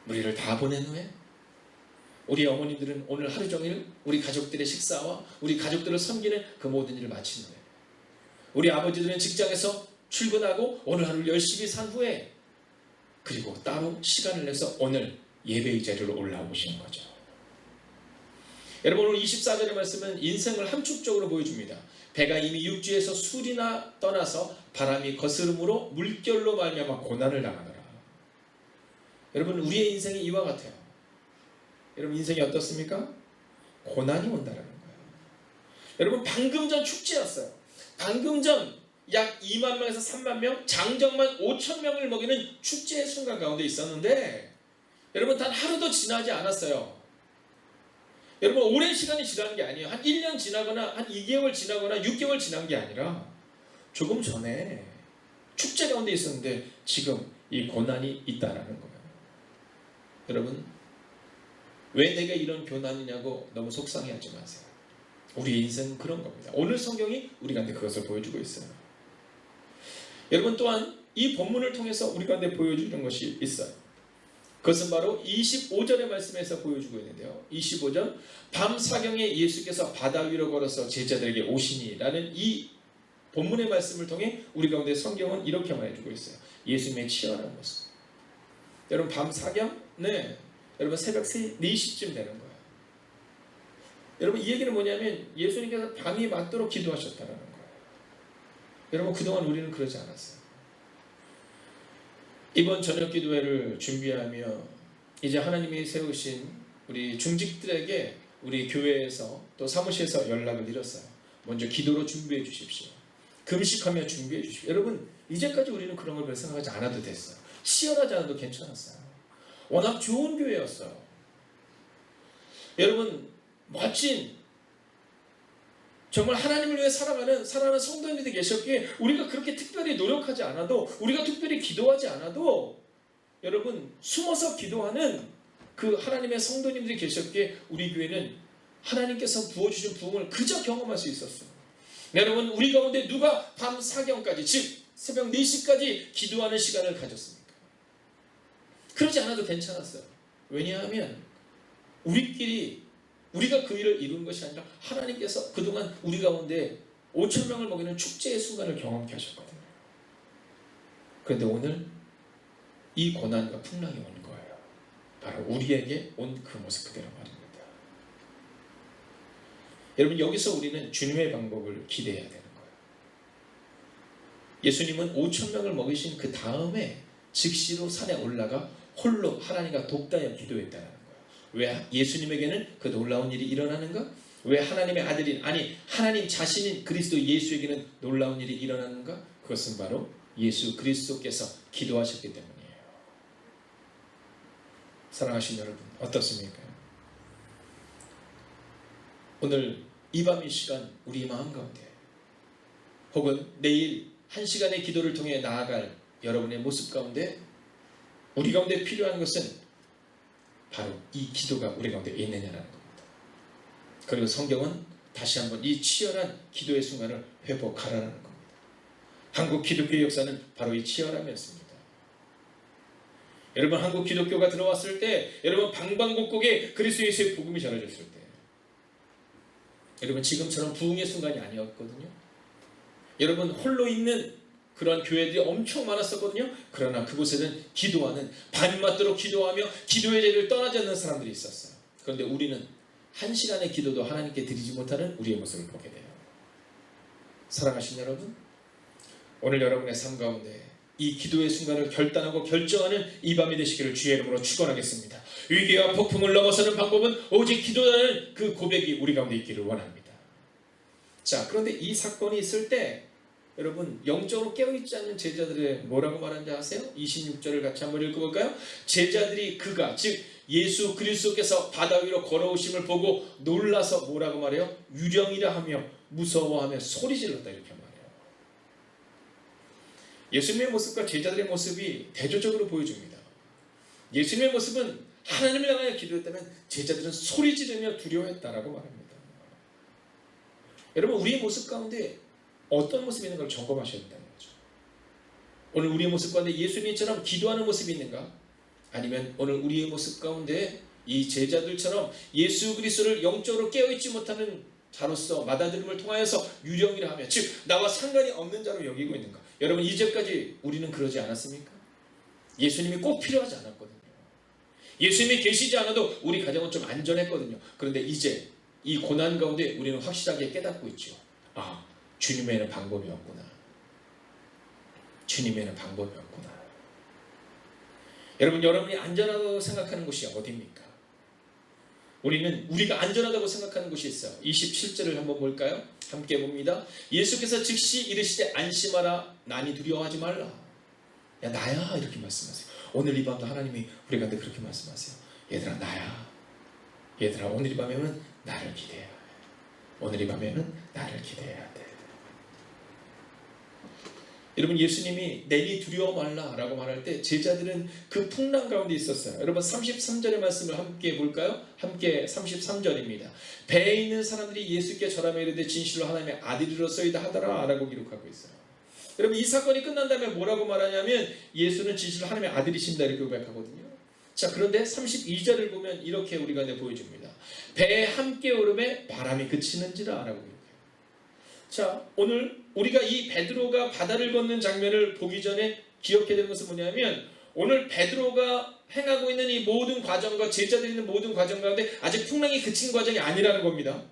우리를 다 보낸 후에 우리 어머니들은 오늘 하루 종일 우리 가족들의 식사와 우리 가족들을 섬기는 그 모든 일을 마친 후에, 우리 아버지들은 직장에서 출근하고 오늘 하루를 열심히 산 후에, 그리고 따로 시간을 내서 오늘 예배의 자리로 올라오신 거죠. 여러분, 오늘 24절의 말씀은 인생을 함축적으로 보여줍니다. 배가 이미 육지에서 술이나 떠나서 바람이 거스름으로 물결로 말미암아 고난을 당하더라. 여러분, 우리의 인생이 이와 같아요. 여러분, 인생이 어떻습니까? 고난이 온다는 거예요. 여러분, 방금 전 축제였어요. 방금 전 약 2만 명에서 3만 명, 장정만 5천 명을 먹이는 축제의 순간 가운데 있었는데, 여러분, 단 하루도 지나지 않았어요. 여러분, 오랜 시간이 지난 게 아니에요. 한 1년 지나거나 한 2개월 지나거나 6개월 지난 게 아니라 조금 전에 축제 가운데 있었는데 지금 이 고난이 있다라는 거예요. 여러분, 왜 내가 이런 고난이냐고 너무 속상해하지 마세요. 우리 인생은 그런 겁니다. 오늘 성경이 우리 가운데 그것을 보여주고 있어요. 여러분, 또한 이 본문을 통해서 우리 가운데 보여주는 것이 있어요. 그것은 바로 25절의 말씀에서 보여주고 있는데요. 25절, 밤 사경에 예수께서 바다 위로 걸어서 제자들에게 오시니 라는 이 본문의 말씀을 통해 우리 가운데 성경은 이렇게 말해주고 있어요. 예수님의 치열한 모습. 여러분, 밤 사경? 네. 여러분, 새벽 4시쯤 되는 거예요. 여러분, 이 얘기는 뭐냐면 예수님께서 밤이 맞도록 기도하셨다는 거예요. 여러분, 그동안 우리는 그러지 않았어요. 이번 저녁 기도회를 준비하며 이제 하나님이 세우신 우리 중직들에게 우리 교회에서 또 사무실에서 연락을 드렸어요. 먼저 기도로 준비해 주십시오. 금식하며 준비해 주십시오. 여러분, 이제까지 우리는 그런 걸 별 생각하지 않아도 됐어요. 치열하지 않아도 괜찮았어요. 워낙 좋은 교회였어요. 여러분, 멋진, 정말 하나님을 위해 살아가는 성도님들이 계셨기에 우리가 그렇게 특별히 노력하지 않아도, 우리가 특별히 기도하지 않아도 여러분, 숨어서 기도하는 그 하나님의 성도님들이 계셨기에 우리 교회는 하나님께서 부어주신 부흥을 그저 경험할 수 있었어요. 여러분, 우리 가운데 누가 밤 사경까지, 즉 새벽 4시까지 기도하는 시간을 가졌습니까? 그러지 않아도 괜찮았어요. 왜냐하면 우리가 그 일을 이룬 것이 아니라 하나님께서 그동안 우리 가운데 5천 명을 먹이는 축제의 순간을 경험케 하셨거든요. 그런데 오늘 이 고난과 풍랑이 온 거예요. 바로 우리에게 온 그 모습 그대로 말입니다. 여러분, 여기서 우리는 주님의 방법을 기대해야 되는 거예요. 예수님은 5천 명을 먹이신 그 다음에 즉시로 산에 올라가 홀로 하나님과 독다여 기도했다는 거예요. 왜 예수님에게는 그 놀라운 일이 일어나는가? 왜 하나님의 아들인, 아니 하나님 자신인 그리스도 예수에게는 놀라운 일이 일어나는가? 그것은 바로 예수 그리스도께서 기도하셨기 때문이에요. 사랑하신 여러분, 어떻습니까? 오늘 이 밤 이 시간 우리 마음 가운데, 혹은 내일 1시간의 기도를 통해 나아갈 여러분의 모습 가운데 우리 가운데 필요한 것은 바로 이 기도가 우리 가운데 있느냐라는 겁니다. 그리고 성경은 다시 한번 이 치열한 기도의 순간을 회복하라는 겁니다. 한국 기독교의 역사는 바로 이 치열함이었습니다. 여러분 한국 기독교가 들어왔을 때, 여러분 방방곡곡에 그리스도 예수의 복음이 전해졌을 때, 여러분 지금처럼 부흥의 순간이 아니었거든요. 여러분 홀로 있는 그런 교회들이 엄청 많았었거든요. 그러나 그곳에는 기도하는, 밤낮도록 기도하며 기도의 자리를 떠나지 않는 사람들이 있었어요. 그런데 우리는 한 시간의 기도도 하나님께 드리지 못하는 우리의 모습을 보게 돼요. 사랑하신 여러분, 오늘 여러분의 삶 가운데 이 기도의 순간을 결단하고 결정하는 이 밤이 되시기를 주의 이름으로 축원하겠습니다. 위기와 폭풍을 넘어서는 방법은 오직 기도라는 그 고백이 우리 가운데 있기를 원합니다. 자, 그런데 이 사건이 있을 때 여러분 영적으로 깨어있지 않는 제자들의 뭐라고 말하는지 아세요? 26절을 같이 한번 읽어볼까요? 제자들이 그가 즉 예수 그리스도께서 바다 위로 걸어오심을 보고 놀라서 뭐라고 말해요? 유령이라 하며 무서워하며 소리질렀다 이렇게 말해요. 예수님의 모습과 제자들의 모습이 대조적으로 보여줍니다. 예수님의 모습은 하나님을 향하여 기도했다면 제자들은 소리 지르며 두려워했다라고 말합니다. 여러분 우리의 모습 가운데 어떤 모습이 있는 걸 점검하셔야 된다는 거죠. 오늘 우리의 모습 가운데 예수님처럼 기도하는 모습이 있는가? 아니면 오늘 우리의 모습 가운데 이 제자들처럼 예수 그리스도를 영적으로 깨어있지 못하는 자로서 받아들임을 통하여서 유령이라 하며 즉 나와 상관이 없는 자로 여기고 있는가? 여러분 이제까지 우리는 그러지 않았습니까? 예수님이 꼭 필요하지 않았거든요. 예수님이 계시지 않아도 우리 가정은 좀 안전했거든요. 그런데 이제 이 고난 가운데 우리는 확실하게 깨닫고 있죠. 아, 주님에는 방법이 없구나. 주님에는 방법이 없구나. 여러분, 여러분이 안전하다고 생각하는 곳이 어디입니까? 우리가 안전하다고 생각하는 곳이 있어요. 27절을 한번 볼까요? 함께 봅니다. 예수께서 즉시 이르시되 안심하라 나니 두려워하지 말라. 야 나야 이렇게 말씀하세요. 오늘 이 밤도 하나님이 우리 가운데 그렇게 말씀하세요. 얘들아 나야. 얘들아 오늘 이 밤에는 나를 기대해야 해. 오늘 이 밤에는 나를 기대해야 돼. 여러분 예수님이 내니 두려워 말라 라고 말할 때 제자들은 그 풍랑 가운데 있었어요. 여러분 33절의 말씀을 함께 볼까요? 함께 33절입니다. 배에 있는 사람들이 예수께 절하며 이르되 진실로 하나님의 아들이로서이다 하더라 라고 기록하고 있어요. 여러분 이 사건이 끝난 다음에 뭐라고 말하냐면 예수는 진실로 하나님의 아들이십니다 이렇게 고백하거든요. 자 그런데 32절을 보면 이렇게 우리가 보여줍니다. 배에 함께 오름에 바람이 그치는지라 라고 기록해요. 자 오늘 우리가 이 베드로가 바다를 걷는 장면을 보기 전에 기억해야 되는 것은 뭐냐면 오늘 베드로가 행하고 있는 이 모든 과정과 제자들이 있는 모든 과정 가운데 아직 풍랑이 그친 과정이 아니라는 겁니다.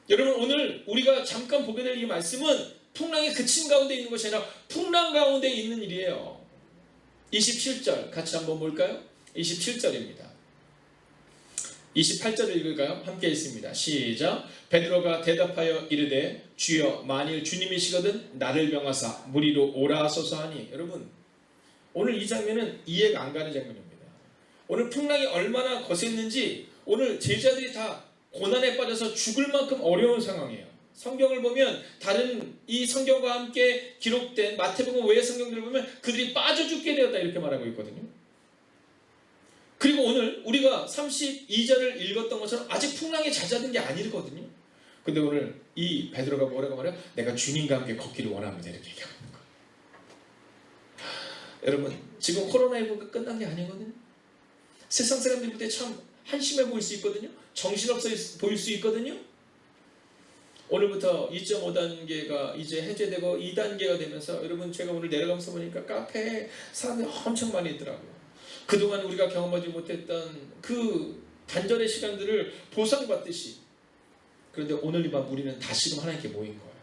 여러분 오늘 우리가 잠깐 보게 될 이 말씀은 풍랑이 그친 가운데 있는 것이 아니라 풍랑 가운데 있는 일이에요. 27절 같이 한번 볼까요? 27절입니다. 28절을 읽을까요? 함께 읽습니다. 시작. 베드로가 대답하여 이르되 주여 만일 주님이시거든 나를 명하사 무리로 오라 하소서 하니. 여러분 오늘 이 장면은 이해가 안 가는 장면입니다. 오늘 풍랑이 얼마나 거셌는지 오늘 제자들이 다 고난에 빠져서 죽을 만큼 어려운 상황이에요. 성경을 보면 다른 이 성경과 함께 기록된 마태복음 외의 성경들을 보면 그들이 빠져 죽게 되었다 이렇게 말하고 있거든요. 그리고 오늘 우리가 32절을 읽었던 것처럼 아직 풍랑이 잦아든 게 아니거든요. 근데 오늘 이 베드로가 뭐라고 말해요? 내가 주님과 함께 걷기를 원합니다 이렇게 얘기하는 거예요. 여러분 지금 코로나19가 끝난 게 아니거든요. 세상 사람들이 볼 때 참 한심해 보일 수 있거든요. 정신없어 보일 수 있거든요. 오늘부터 2.5단계가 이제 해제되고 2단계가 되면서 여러분 제가 오늘 내려가면서 보니까 카페에 사람들이 엄청 많이 있더라고요. 그동안 우리가 경험하지 못했던 그 단절의 시간들을 보상받듯이. 그런데 오늘 이 밤 우리는 다시금 하나님께 모인 거예요.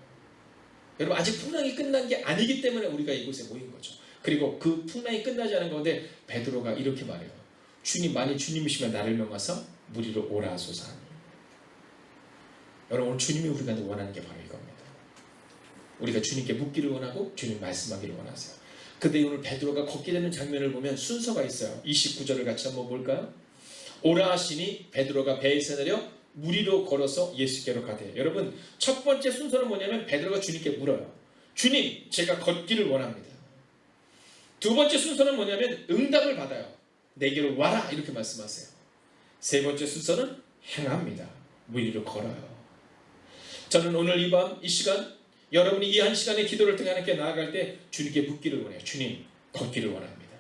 여러분 아직 풍랑이 끝난 게 아니기 때문에 우리가 이곳에 모인 거죠. 그리고 그 풍랑이 끝나지 않은 가운데 베드로가 이렇게 말해요. 주님 만일 주님이시면 나를 명하사 무리로 오라 하소서 하니. 여러분 오늘 주님이 우리가 원하는 게 바로 이겁니다. 우리가 주님께 묻기를 원하고 주님 말씀하기를 원하세요. 근데 오늘 베드로가 걷게 되는 장면을 보면 순서가 있어요. 29절을 같이 한번 볼까요? 오라 하시니 베드로가 배에서 내려 무리로 걸어서 예수께로 가되. 여러분 첫 번째 순서는 뭐냐면 베드로가 주님께 물어요. 주님 제가 걷기를 원합니다. 두 번째 순서는 뭐냐면 응답을 받아요. 내게로 와라 이렇게 말씀하세요. 세 번째 순서는 행합니다. 무리로 걸어요. 저는 오늘 이 밤 이 시간 여러분이 이 한 시간의 기도를 통해 하나님께 나아갈 때 주님께 묻기를 원해요. 주님 걷기를 원합니다.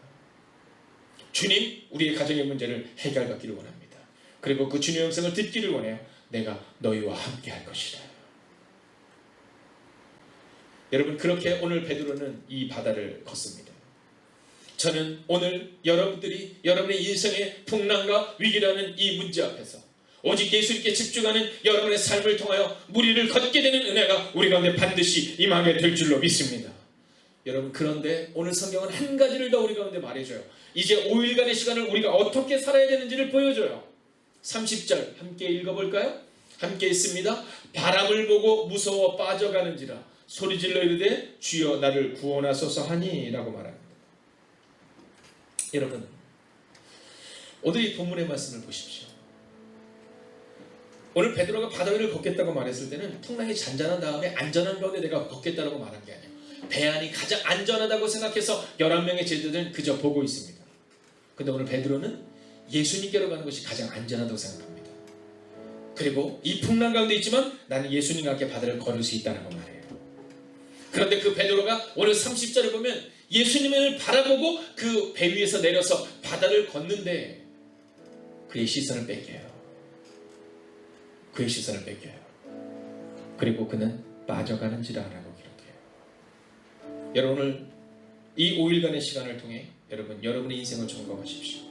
주님, 우리의 가정의 문제를 해결받기를 원합니다. 그리고 그 주님의 음성을 듣기를 원해요. 내가 너희와 함께 할 것이다. 여러분, 그렇게 오늘 베드로는 이 바다를 걷습니다. 저는 오늘 여러분들이 여러분의 인생의 풍랑과 위기라는 이 문제 앞에서 오직 예수님께 집중하는 여러분의 삶을 통하여 무리를 걷게 되는 은혜가 우리 가운데 반드시 임하게 될 줄로 믿습니다. 여러분, 그런데 오늘 성경은 한 가지를 더 우리 가운데 말해줘요. 이제 5일간의 시간을 우리가 어떻게 살아야 되는지를 보여줘요. 30절 함께 읽어볼까요? 함께 읽습니다. 바람을 보고 무서워 빠져가는지라 소리질러 이르되 주여 나를 구원하소서 하니 라고 말합니다. 여러분, 오늘 이 본문의 말씀을 보십시오. 오늘 베드로가 바다 위를 걷겠다고 말했을 때는 풍랑이 잔잔한 다음에 안전한 가운데 내가 걷겠다고 말한 게 아니에요. 배 안이 가장 안전하다고 생각해서 11명의 제자들은 그저 보고 있습니다. 근데 오늘 베드로는 예수님께로 가는 것이 가장 안전하다고 생각합니다. 그리고 이 풍랑 가운데 있지만 나는 예수님과 함께 바다를 걸을 수 있다고 말해요. 그런데 그 베드로가 오늘 30절을 보면 예수님을 바라보고 그 배 위에서 내려서 바다를 걷는데 그의 시선을 뺏겨요. 그의 시선을 뺏겨요. 그리고 그는 빠져가는지라라고 기록해요. 여러분, 오늘 이 5일간의 시간을 통해 여러분의 인생을 점검하십시오.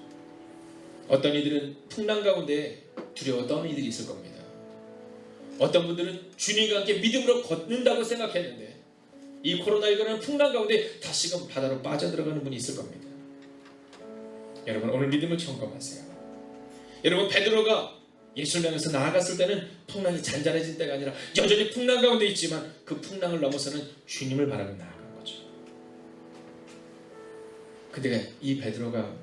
어떤 이들은 풍랑 가운데 두려워 떠는 이들이 있을 겁니다. 어떤 분들은 주님과 함께 믿음으로 걷는다고 생각했는데 이 코로나19라는 풍랑 가운데 다시금 바다로 빠져들어가는 분이 있을 겁니다. 여러분, 오늘 믿음을 점검하세요. 여러분, 베드로가 예수를 향해서 나아갔을 때는 풍랑이 잔잔해진 때가 아니라 여전히 풍랑 가운데 있지만 그 풍랑을 넘어서는 주님을 바라고 나아간 거죠. 근데 이 베드로가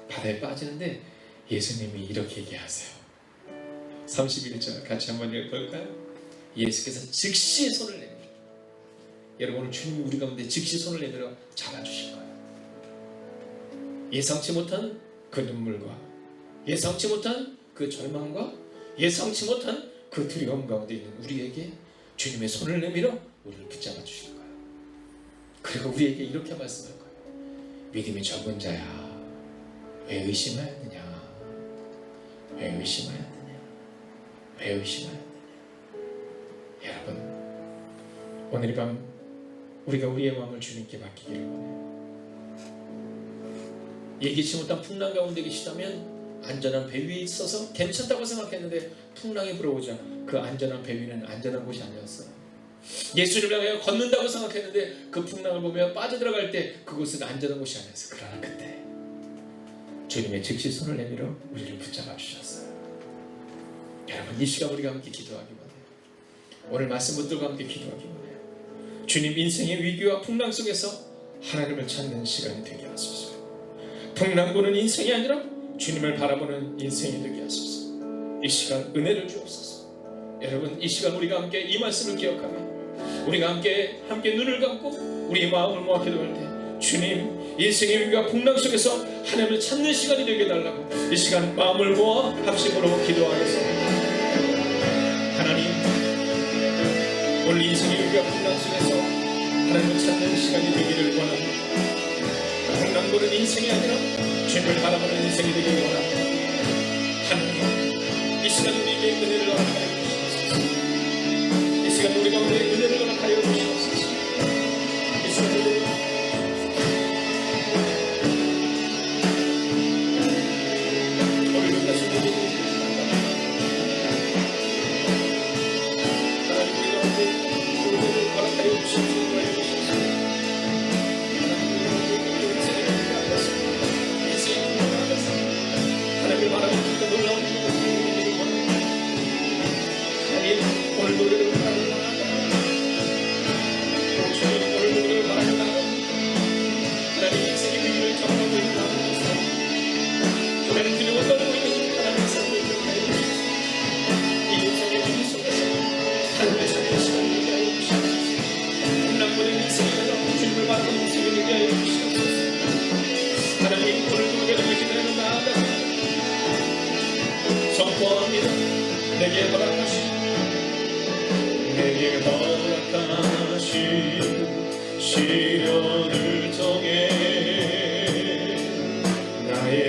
바다에 빠지는데 예수님이 이렇게 얘기하세요. 31절 같이 한번 읽어볼까요? 예수께서 즉시 손을 내밀어, 여러분, 오늘 주님이 우리 가운데 즉시 손을 내밀어 잡아주실 거예요. 예상치 못한 그 눈물과 예상치 못한 그 절망과 예상치 못한 그 두려움 가운데 있는 우리에게 주님의 손을 내밀어 우리를 붙잡아 주실 거예요. 그리고 우리에게 이렇게 말씀할 거예요. 믿음이 적은 자야, 왜 의심하였느냐? 왜 의심하였느냐? 왜 의심하였느냐? 여러분, 오늘 이 밤 우리가 우리의 마음을 주님께 맡기기를 원해요. 예기치 못한 풍랑 가운데 계시다면 안전한 배 위에 있어서 괜찮다고 생각했는데 풍랑이 불어오자 그 안전한 배 위는 안전한 곳이 아니었어요. 예수님을 향하여 걷는다고 생각했는데 그 풍랑을 보며 빠져들어갈 때 그곳은 안전한 곳이 아니었어요. 그러나 그때 주님의 즉시 손을 내밀어 우리를 붙잡아 주셨어요. 여러분, 이 시간 우리가 함께 기도하기 원해요. 오늘 말씀 붙들고 함께 기도하기 원해요. 주님, 인생의 위기와 풍랑 속에서 하나님을 찾는 시간이 되게 하소서. 풍랑 보는 인생이 아니라 주님을 바라보는 인생이 되게 하소서. 이 시간 은혜를 주옵소서. 여러분, 이 시간 우리가 함께 이 말씀을 기억하며 우리가 함께 눈을 감고 우리의 마음을 모아 기도할 때 주님, 인생의 위기와 풍랑 속에서 하나님을 찾는 시간이 되게 해달라고 이 시간 마음을 모아 합심으로 기도하겠습니다. 하나님, 오늘 인생의 위기와 풍랑 속에서 하나님을 찾는 시간이 되기를 원합니다. 풍랑 보는 인생이 아니라 주님을 바라보는 인생이 되기를 원합니다. 하나님, 이 시간 우리에게 은혜를 허락하여 주시옵소서. 이 시간 우리 가운데 은혜를 허락하여 주시옵소서. 이 시간 우리 내게 허락하신 시련을 통해 나의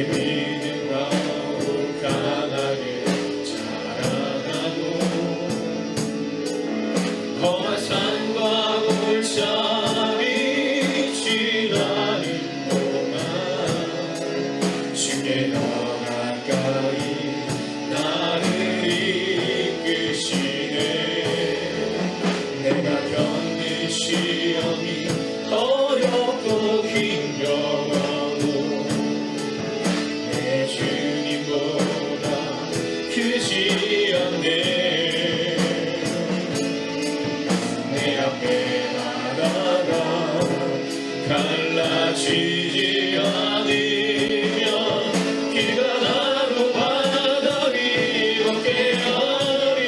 갈라지지 않으면 길가 나로 바다를 걷게 하리.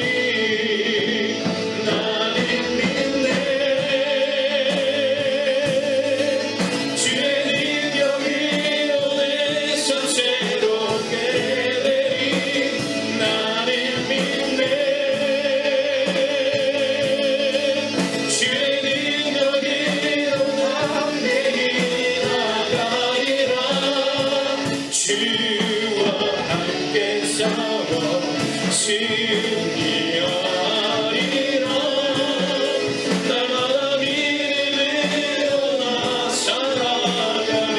나는 믿네. 주의 능력이 오늘 새롭게 되리. 나는 믿네. 주의 능력이 오늘 나가리라. 주와 함께 싸워 승리하리라. 날마다 믿음으로 나 살아가리.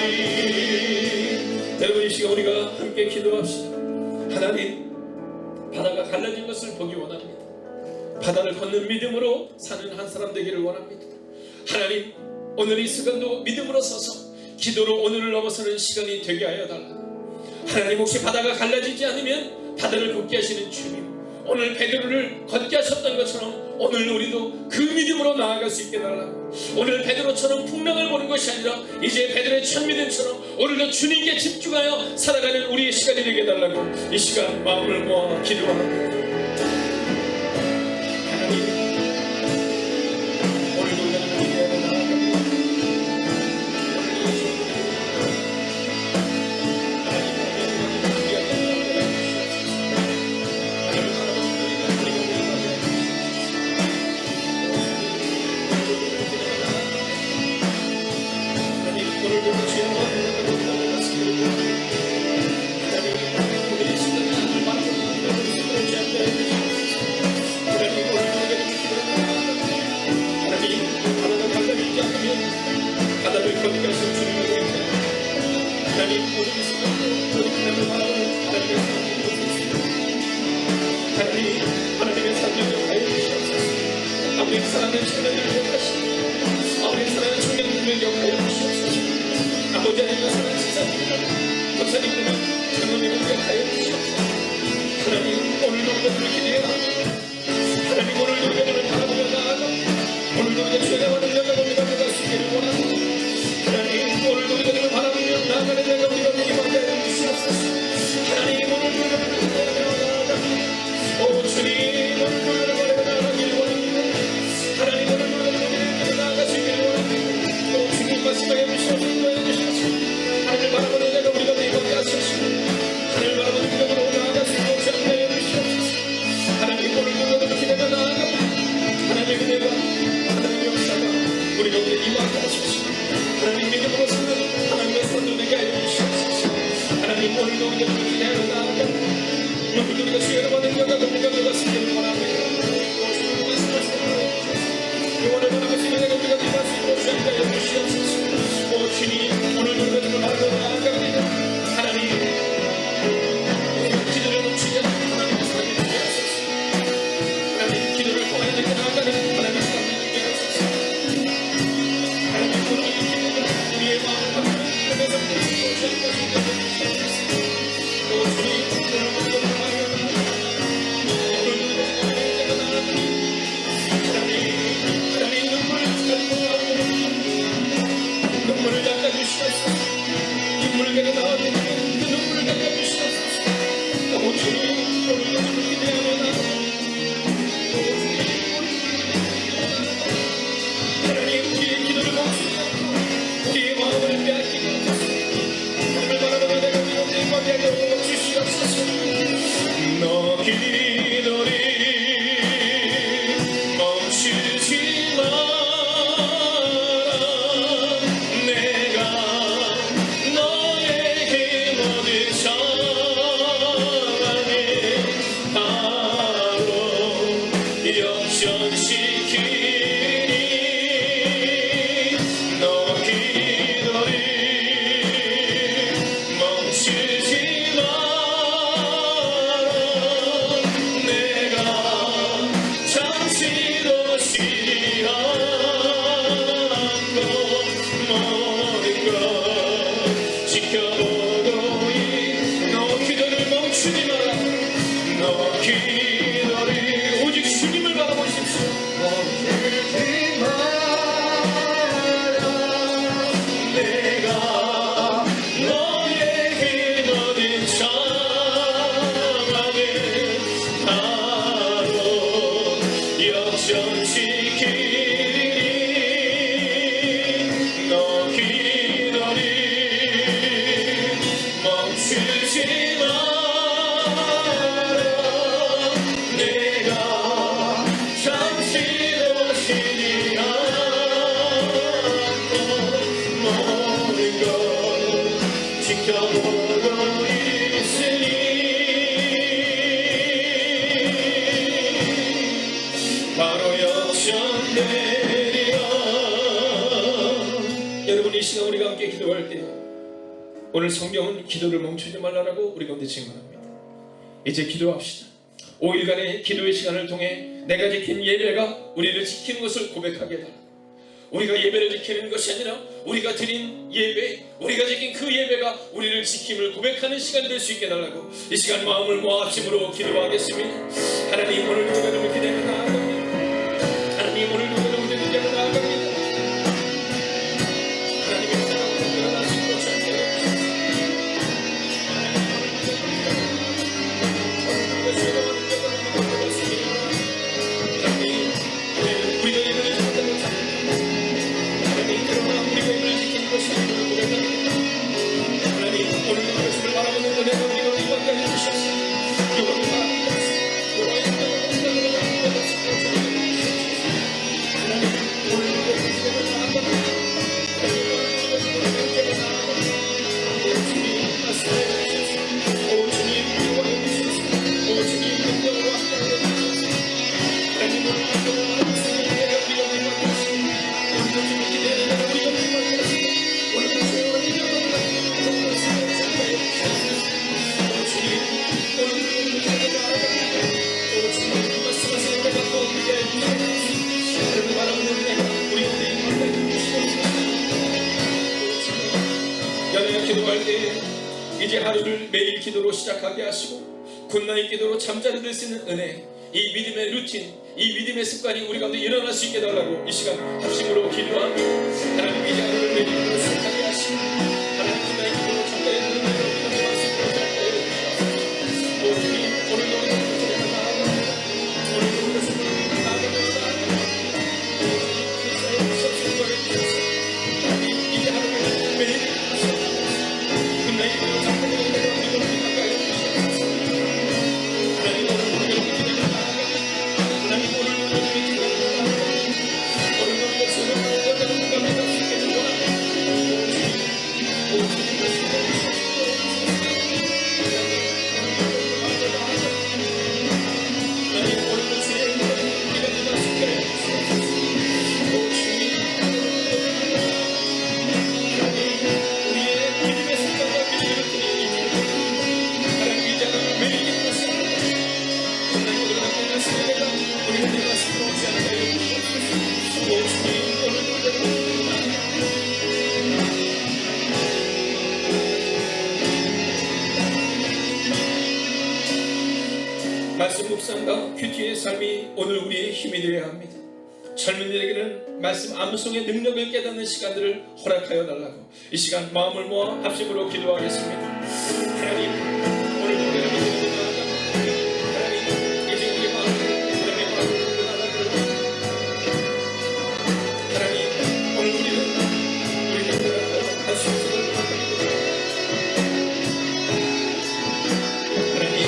여러분, 이 시간 우리가 함께 기도합시다. 하나님, 바다가 갈라진 것을 보기 원합니다. 바다를 걷는 믿음으로 사는 한 사람 되기를 원합니다. 하나님, 오늘 이 시간도 믿음으로 서서 기도로 오늘을 넘어서는 시간이 되게 하여 달라. 하나님, 혹시 바다가 갈라지지 않으면 바다를 걷게 하시는 주님, 오늘 베드로를 걷게 하셨던 것처럼 오늘 우리도 그 믿음으로 나아갈 수 있게 달라고. 오늘 베드로처럼 풍랑을 보는 것이 아니라 이제 베드로의 첫 믿음처럼 오늘도 주님께 집중하여 살아가는 우리의 시간이 되게 달라고 이 시간 마음을 모아 기도합니다. 하나님, 오늘도 우리가 주님께 나아갑니다. 하나님의 사랑을 하여 주시옵소서. 아버지 사랑하는 청년들을 기억하시고 아버지 사랑하는 청년들을 기억하여 주시옵소서. 아버지 하나님의 사랑하는 지사님들, 목사님들, 장로님을 기억하여 주시옵소서. 하나님, 오늘도 우리가 기대하고 하나님, 오늘도 우리가 바라보며 나아가 오늘도 우리가 주의 원을 여겨보며 나아갈 수 있기를 원합니다. 하나님, 오늘도 우리가 바라보며 나아가는 자가 우리가 되게 하여 주시옵소서. 하나님, 오늘도 우리가 오 주님, 오늘도 우리가 나아가기를 원합니다. 하나님, 오늘도 우리가 나아가시기를 원합니다. 오 주님, 말씀하여 주시옵소서. 하나님을 바라보는 자가 우리가 되게 하시옵소서. 하나님을 바라보는 자가 나아갈 수 있도록 하여 주시옵소서. 하나님, 오늘도 우리가 기대가 나아갑니다. 하나님의 은혜가 하나님의 역사가 우리가 임하게 하소서. 하나님, 믿음으로 서는 하나님의 선도되게 하여 주시옵소서. 하나님, 오늘도 우리가 기대하여 나아갑니다. 오늘도 우리가 주의를 받는 자가 우리가 되었으기를 원합니다. 오 주님, 말씀하시는 영원을 바라고 있는 자가 우리가 되었을 수 있도록 하여 주시옵소서. 오 주님, 오늘도 우리가 주를 바라고 나아갑니다. 하나님, 기도를 멈추지 않는 하나님의 사랑이 되게 하소서. 하나님, 기도를 통하여 내게 나아가는 하나님의 사랑이 되게 하소서. 하나님, 오늘 이 기도를 우리의 마음을 바꾸는 그래서 그리스도 주님과 주님과 주시옵소서. 오 주님, 오늘도 우리가 통하여 오늘도 우리가 지켜보고 있으니 바로 역전되리라. 여러분, 이 시간 우리가 함께 기도할 때 오늘 성경은 기도를 멈추지 말라라고 우리 가운데 증언합니다. 이제 기도합시다. 5일간의 기도의 시간을 통해 내가 지킨 예배가 우리를 지키는 것을 고백하게 해달라. 우리가 예배를 지키는 것이 아니라 우리가 드린 예배, 우리가 지킨 그 예배가 우리를 지킴을 고백하는 시간이 될 수 있게 해달라고 이 시간 마음을 모아 힘으로 기도하겠습니다. 하나님, 오늘 우리가 너무 기대하며 나아갑니다. 하나님, 오늘 우리가 너무 기대하며 나아갑니다. 하나님의 사랑으로 일어나시고 함께 우리가 예배를 지킨다고 하나님, 그러나 우리가 예배를 지키는 것이 아니라 하나님, 오늘 그것을 바라보는 은혜가 우리가 임하게 해주셨습니다. 요거를 바랍니다. 하나님, 오늘 우리가 기도를 나아갑니다. 주님 말씀해 주시옵소서. 오 주님, 인도하여 주시옵소서. 오 주님, 인도하여 주시옵소서. 하나님, 오늘 기도를 하시는 은혜가 우리가 임하게 하시옵소서. 오늘 주님 기대하는 은혜가 우리가 임하게 하시옵소서. 오늘 주님을 인도하여 주시옵소서. 오 주님, 오늘 우리가 기도를 나아갑니다. 오 주님, 말씀하시는 은혜가 또 우리에게 임하게 하시옵소서. 하나님 바라보는 은혜가 우리 가운데 임하게 해주시옵소서. 연애가 기도할 때 이제 하루를 매일 기도로 시작하게 하시고 굿나잇 기도로 잠자리 들 수 있는 은혜, 이 믿음의 루틴, 이 믿음의 습관이 우리 가운데 일어날 수 있게 해달라고 이 시간 합심으로 기도합니다. 하나님, 이제 하루를 매일 기도로 시작하게 하시고 하나님 굿나잇 기도로 잠자리 드는 은혜로 우리 가운데 말씀으로 시작하여 주시옵소서. 오 주님, 오늘도 우리가 기도를 나아갑니다. 오늘도 우리가 기도를 나아갑니다. 오 주님, 기도해 주시옵소서. 하나님, 이제 하루를 매일 굿나잇 기도로 잠자리 드는 은혜로 우리 가운데 가까이 해주시옵소서. 하나님, 오늘 우리가 기도를 나아갑니다. 하나님, 오늘 우리가 기도를 나아갑니다. 오늘도 우리가 주님을 나아갑니다. 수 있게 도와주옵소서. 오 주님, 말씀해 주시옵소서. 하나님, 오늘도 주의 은혜를 기대하며 수있게 해주시옵소서. 오 주님, 하나님, 우리의 믿음의 습관과 믿음의 루틴이 하나님, 이제 하루를 매일 기도로 시작합니다. 하나님, 오늘 함께 하시는 은혜가 우리를 내가시고 오지 않게 하여 주시옵소서. 오 주님, 오늘도 우리가 기도합니다. 말씀 묵상과 큐티의 삶이 오늘 우리의 힘이 되어야 합니다. 젊은이들에게는 말씀 암송의 능력을 깨닫는 시간들을 허락하여 달라고 이 시간 마음을 모아 합심으로 기도하겠습니다. 하나님, 오늘도 우리가 기도하며 나아갑니다. 하나님, 이제 우리의 마음을 하나님의 마음으로 나아가도록 하나님, 오늘 우리는 우리 자신을 할 수 있음을 부탁드립니다. 하나님,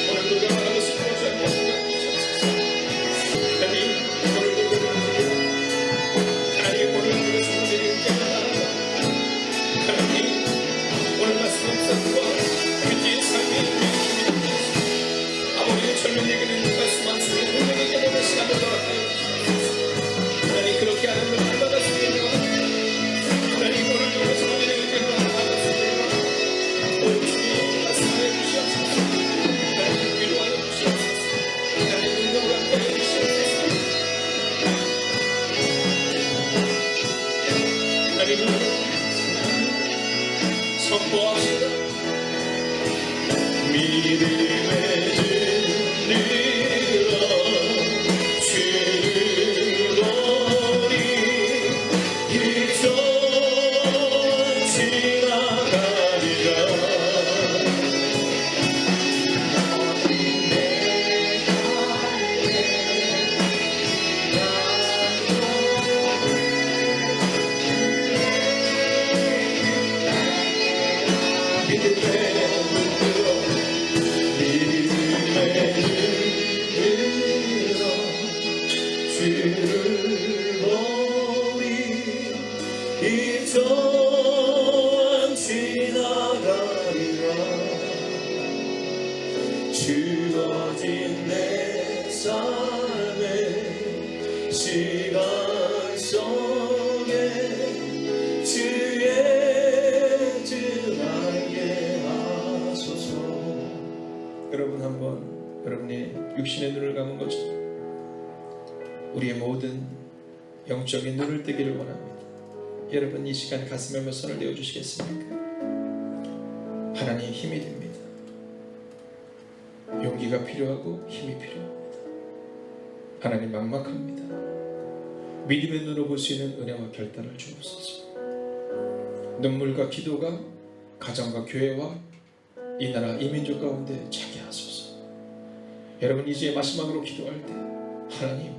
오늘도 우리가 말하고 싶은 것을 알고 주옵소서. 하나님, 오늘도 우리가 하나님, 오늘 우리가 주님에게 깨달아 하나님, 오늘 말씀 묵상과 큐티의 삶이 우리의 힘이 되옵소서. 아버지의 젊은이에게는 말씀 말씀의 능력을 깨닫는 시간을 허락하여 주옵소서. 하나님, 그렇게 하는 걸 받아 주시기 원합니다. 하나님, 오늘도 우리 젊은이에게 깨달아 주시기 원합니다. 오 주님, 말씀하여 주시옵소서. 하나님, 위로하여 주시옵소서. 하나님, 능력을 함께 해 주시옵소서. 하나님, 선포합시다. 믿음의 진리라 주를 버리 이전 지나가리라. 믿음의 눈으로 육신의 눈을 감은 것처럼 우리의 모든 영적인 눈을 뜨기를 원합니다. 여러분, 이 시간 가슴에 한번 손을 내어 주시겠습니까? 하나님, 힘이 됩니다. 용기가 필요하고 힘이 필요합니다. 하나님, 막막합니다. 믿음의 눈으로 볼 수 있는 은혜와 결단을 주옵소서. 눈물과 기도가 가정과 교회와 이 나라 이 민족 가운데 차게 하소서. 여러분, 이제 마지막으로 기도할 때 하나님,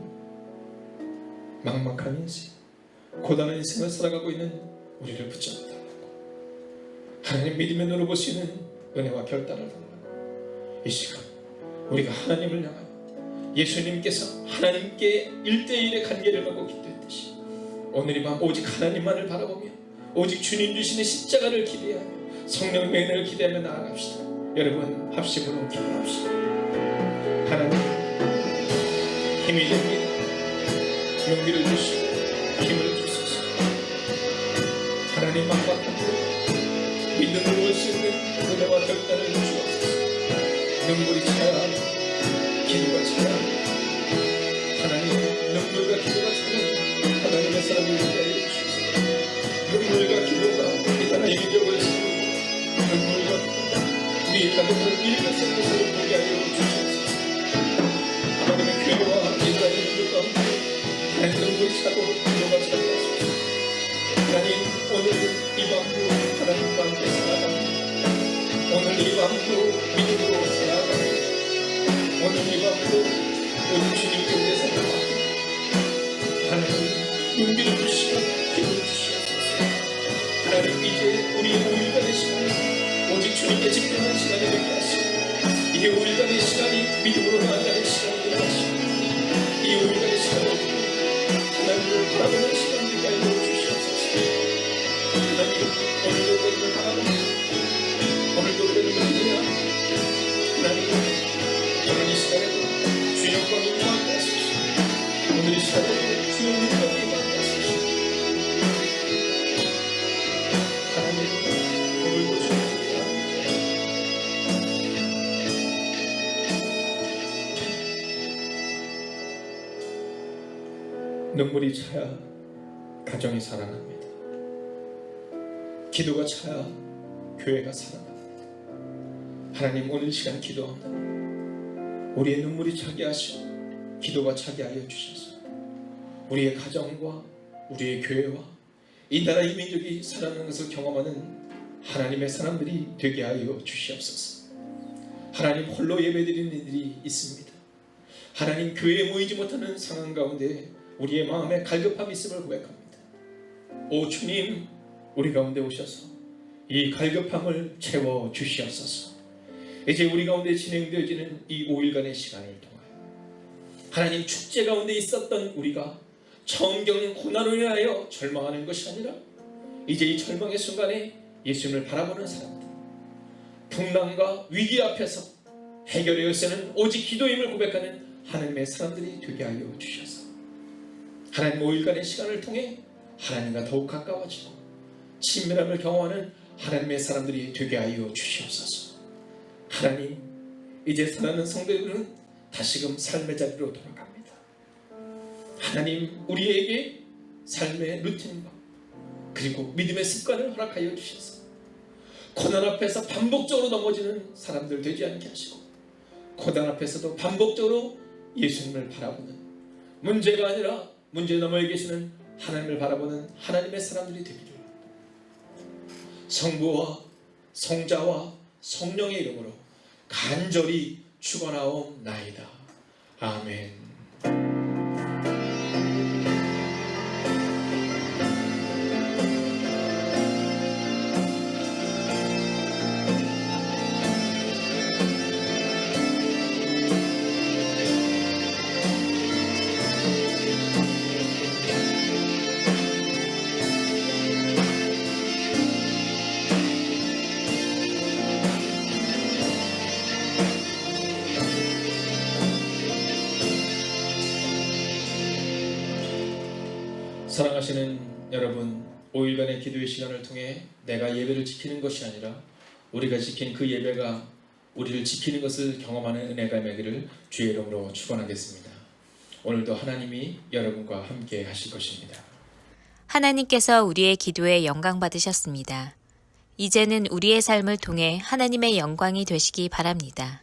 막막한 인생, 고단한 인생을 살아가고 있는 우리를 붙잡아 달라고, 하나님 믿음의 눈으로 볼 수 있는 은혜와 결단을 달라고, 이 시간 우리가 하나님을 향하여 예수님께서 하나님께 1대1의 관계를 갖고 기도했듯이 오늘 이 밤 오직 하나님만을 바라보며 오직 주님 주시는 십자가를 기대하며 성령의 은혜를 기대하며 나아갑시다. 여러분, 합심으로 기도합시다. 하나님, 힘이 됩니다. 용기를 주시고 힘을 주소서. 하나님, 막막합니다. 믿음으로 볼 수 있는 은혜와 결단을 주옵소서. 눈물이 차야 하며 기도가 차야 하며 하나님, 눈물과 기도가 차야 하며 하나님의 사랑을 위하여 주옵소서. 눈물과 기도가 이 나라의 민족을 세우고 눈물과 기도가 우리의 가족을 일교성 것으로 보게 하여 주옵소서. 하나님의 교회와 이 나라의 민족 가운데 하나님, 눈물이 차고 기도가 차게 하소서. 하나님, 오늘 이 밤도 하나님과 함께 살아갑니다. 오늘 이 밤도 믿음으로 살아갑니다. 오늘 이 밤도 오늘 주님께 우리의 삶을 맡깁니다. 하나님, 용기를 주시고 힘을 주시옵소서. 하나님, 이제 우리의 5일간의 시간이 오직 주님께 집중하는 시간이 되게 하시고, 이게 5일간의 시간이 믿음으로 나아가는 시간이 되게 하시고, 이 5일간의 시간을 하나님을 바라보는 시간 되게 하여 주시옵소서. 하나님, 오늘도 우리를 바라보며 오늘도 우리를 믿으며 하나님, 오늘 이 시간에도 주의 영광이 임하게 하소서. 오늘 이 시간에도 주의 영광이 임하게 하소서. 하나님, 오늘도 주님께 눈물이 차야 가정이 살아납니다. 기도가 차야 교회가 살아납니다. 하나님, 오늘 이 시간 기도합니다. 우리의 눈물이 차게 하시고 기도가 차게 하여 주셔서 우리의 가정과 우리의 교회와 이 나라 이 민족이 살아나는 것을 경험하는 하나님의 사람들이 되게 하여 주시옵소서. 하나님, 홀로 예배드리는 일이 있습니다. 하나님, 교회에 모이지 못하는 상황 가운데 우리의 마음에 갈급함이 있음을 고백합니다. 오 주님, 우리 가운데 오셔서 이 갈급함을 채워 주시옵소서. 이제 우리 가운데 진행되어지는 이 5일간의 시간을 통하여 하나님, 축제 가운데 있었던 우리가 처음 겪는 고난으로 인하여 절망하는 것이 아니라 이제 이 절망의 순간에 예수님을 바라보는 사람들, 풍랑과 위기 앞에서 해결의 열쇠는 오직 기도임을 고백하는 하나님의 사람들이 되게 하여 주셔서 하나님, 5일간의 시간을 통해 하나님과 더욱 가까워지고 친밀함을 경험하는 하나님의 사람들이 되게 하여 주시옵소서. 하나님, 이제 살아가는 성도들은 다시금 삶의 자리로 돌아갑니다. 하나님, 우리에게 삶의 루틴과 그리고 믿음의 습관을 허락하여 주셔서 고난 앞에서 반복적으로 넘어지는 사람들 되지 않게 하시고, 고난 앞에서도 반복적으로 예수님을 바라보는, 문제가 아니라 문제 너머에 계시는 하나님을 바라보는 하나님의 사람들이 되기를 성부와 성자와 성령의 이름으로 간절히 축원하옵나이다. 아멘. 사랑하시는 여러분, 5일간의 기도의 시간을 통해 내가 예배를 지키는 것이 아니라 우리가 지킨 그 예배가 우리를 지키는 것을 경험하는 은혜가 임하기를 주의 이름으로 축원하겠습니다. 오늘도 하나님이 여러분과 함께 하실 것입니다. 하나님께서 우리의 기도에 영광 받으셨습니다. 이제는 우리의 삶을 통해 하나님의 영광이 되시기 바랍니다.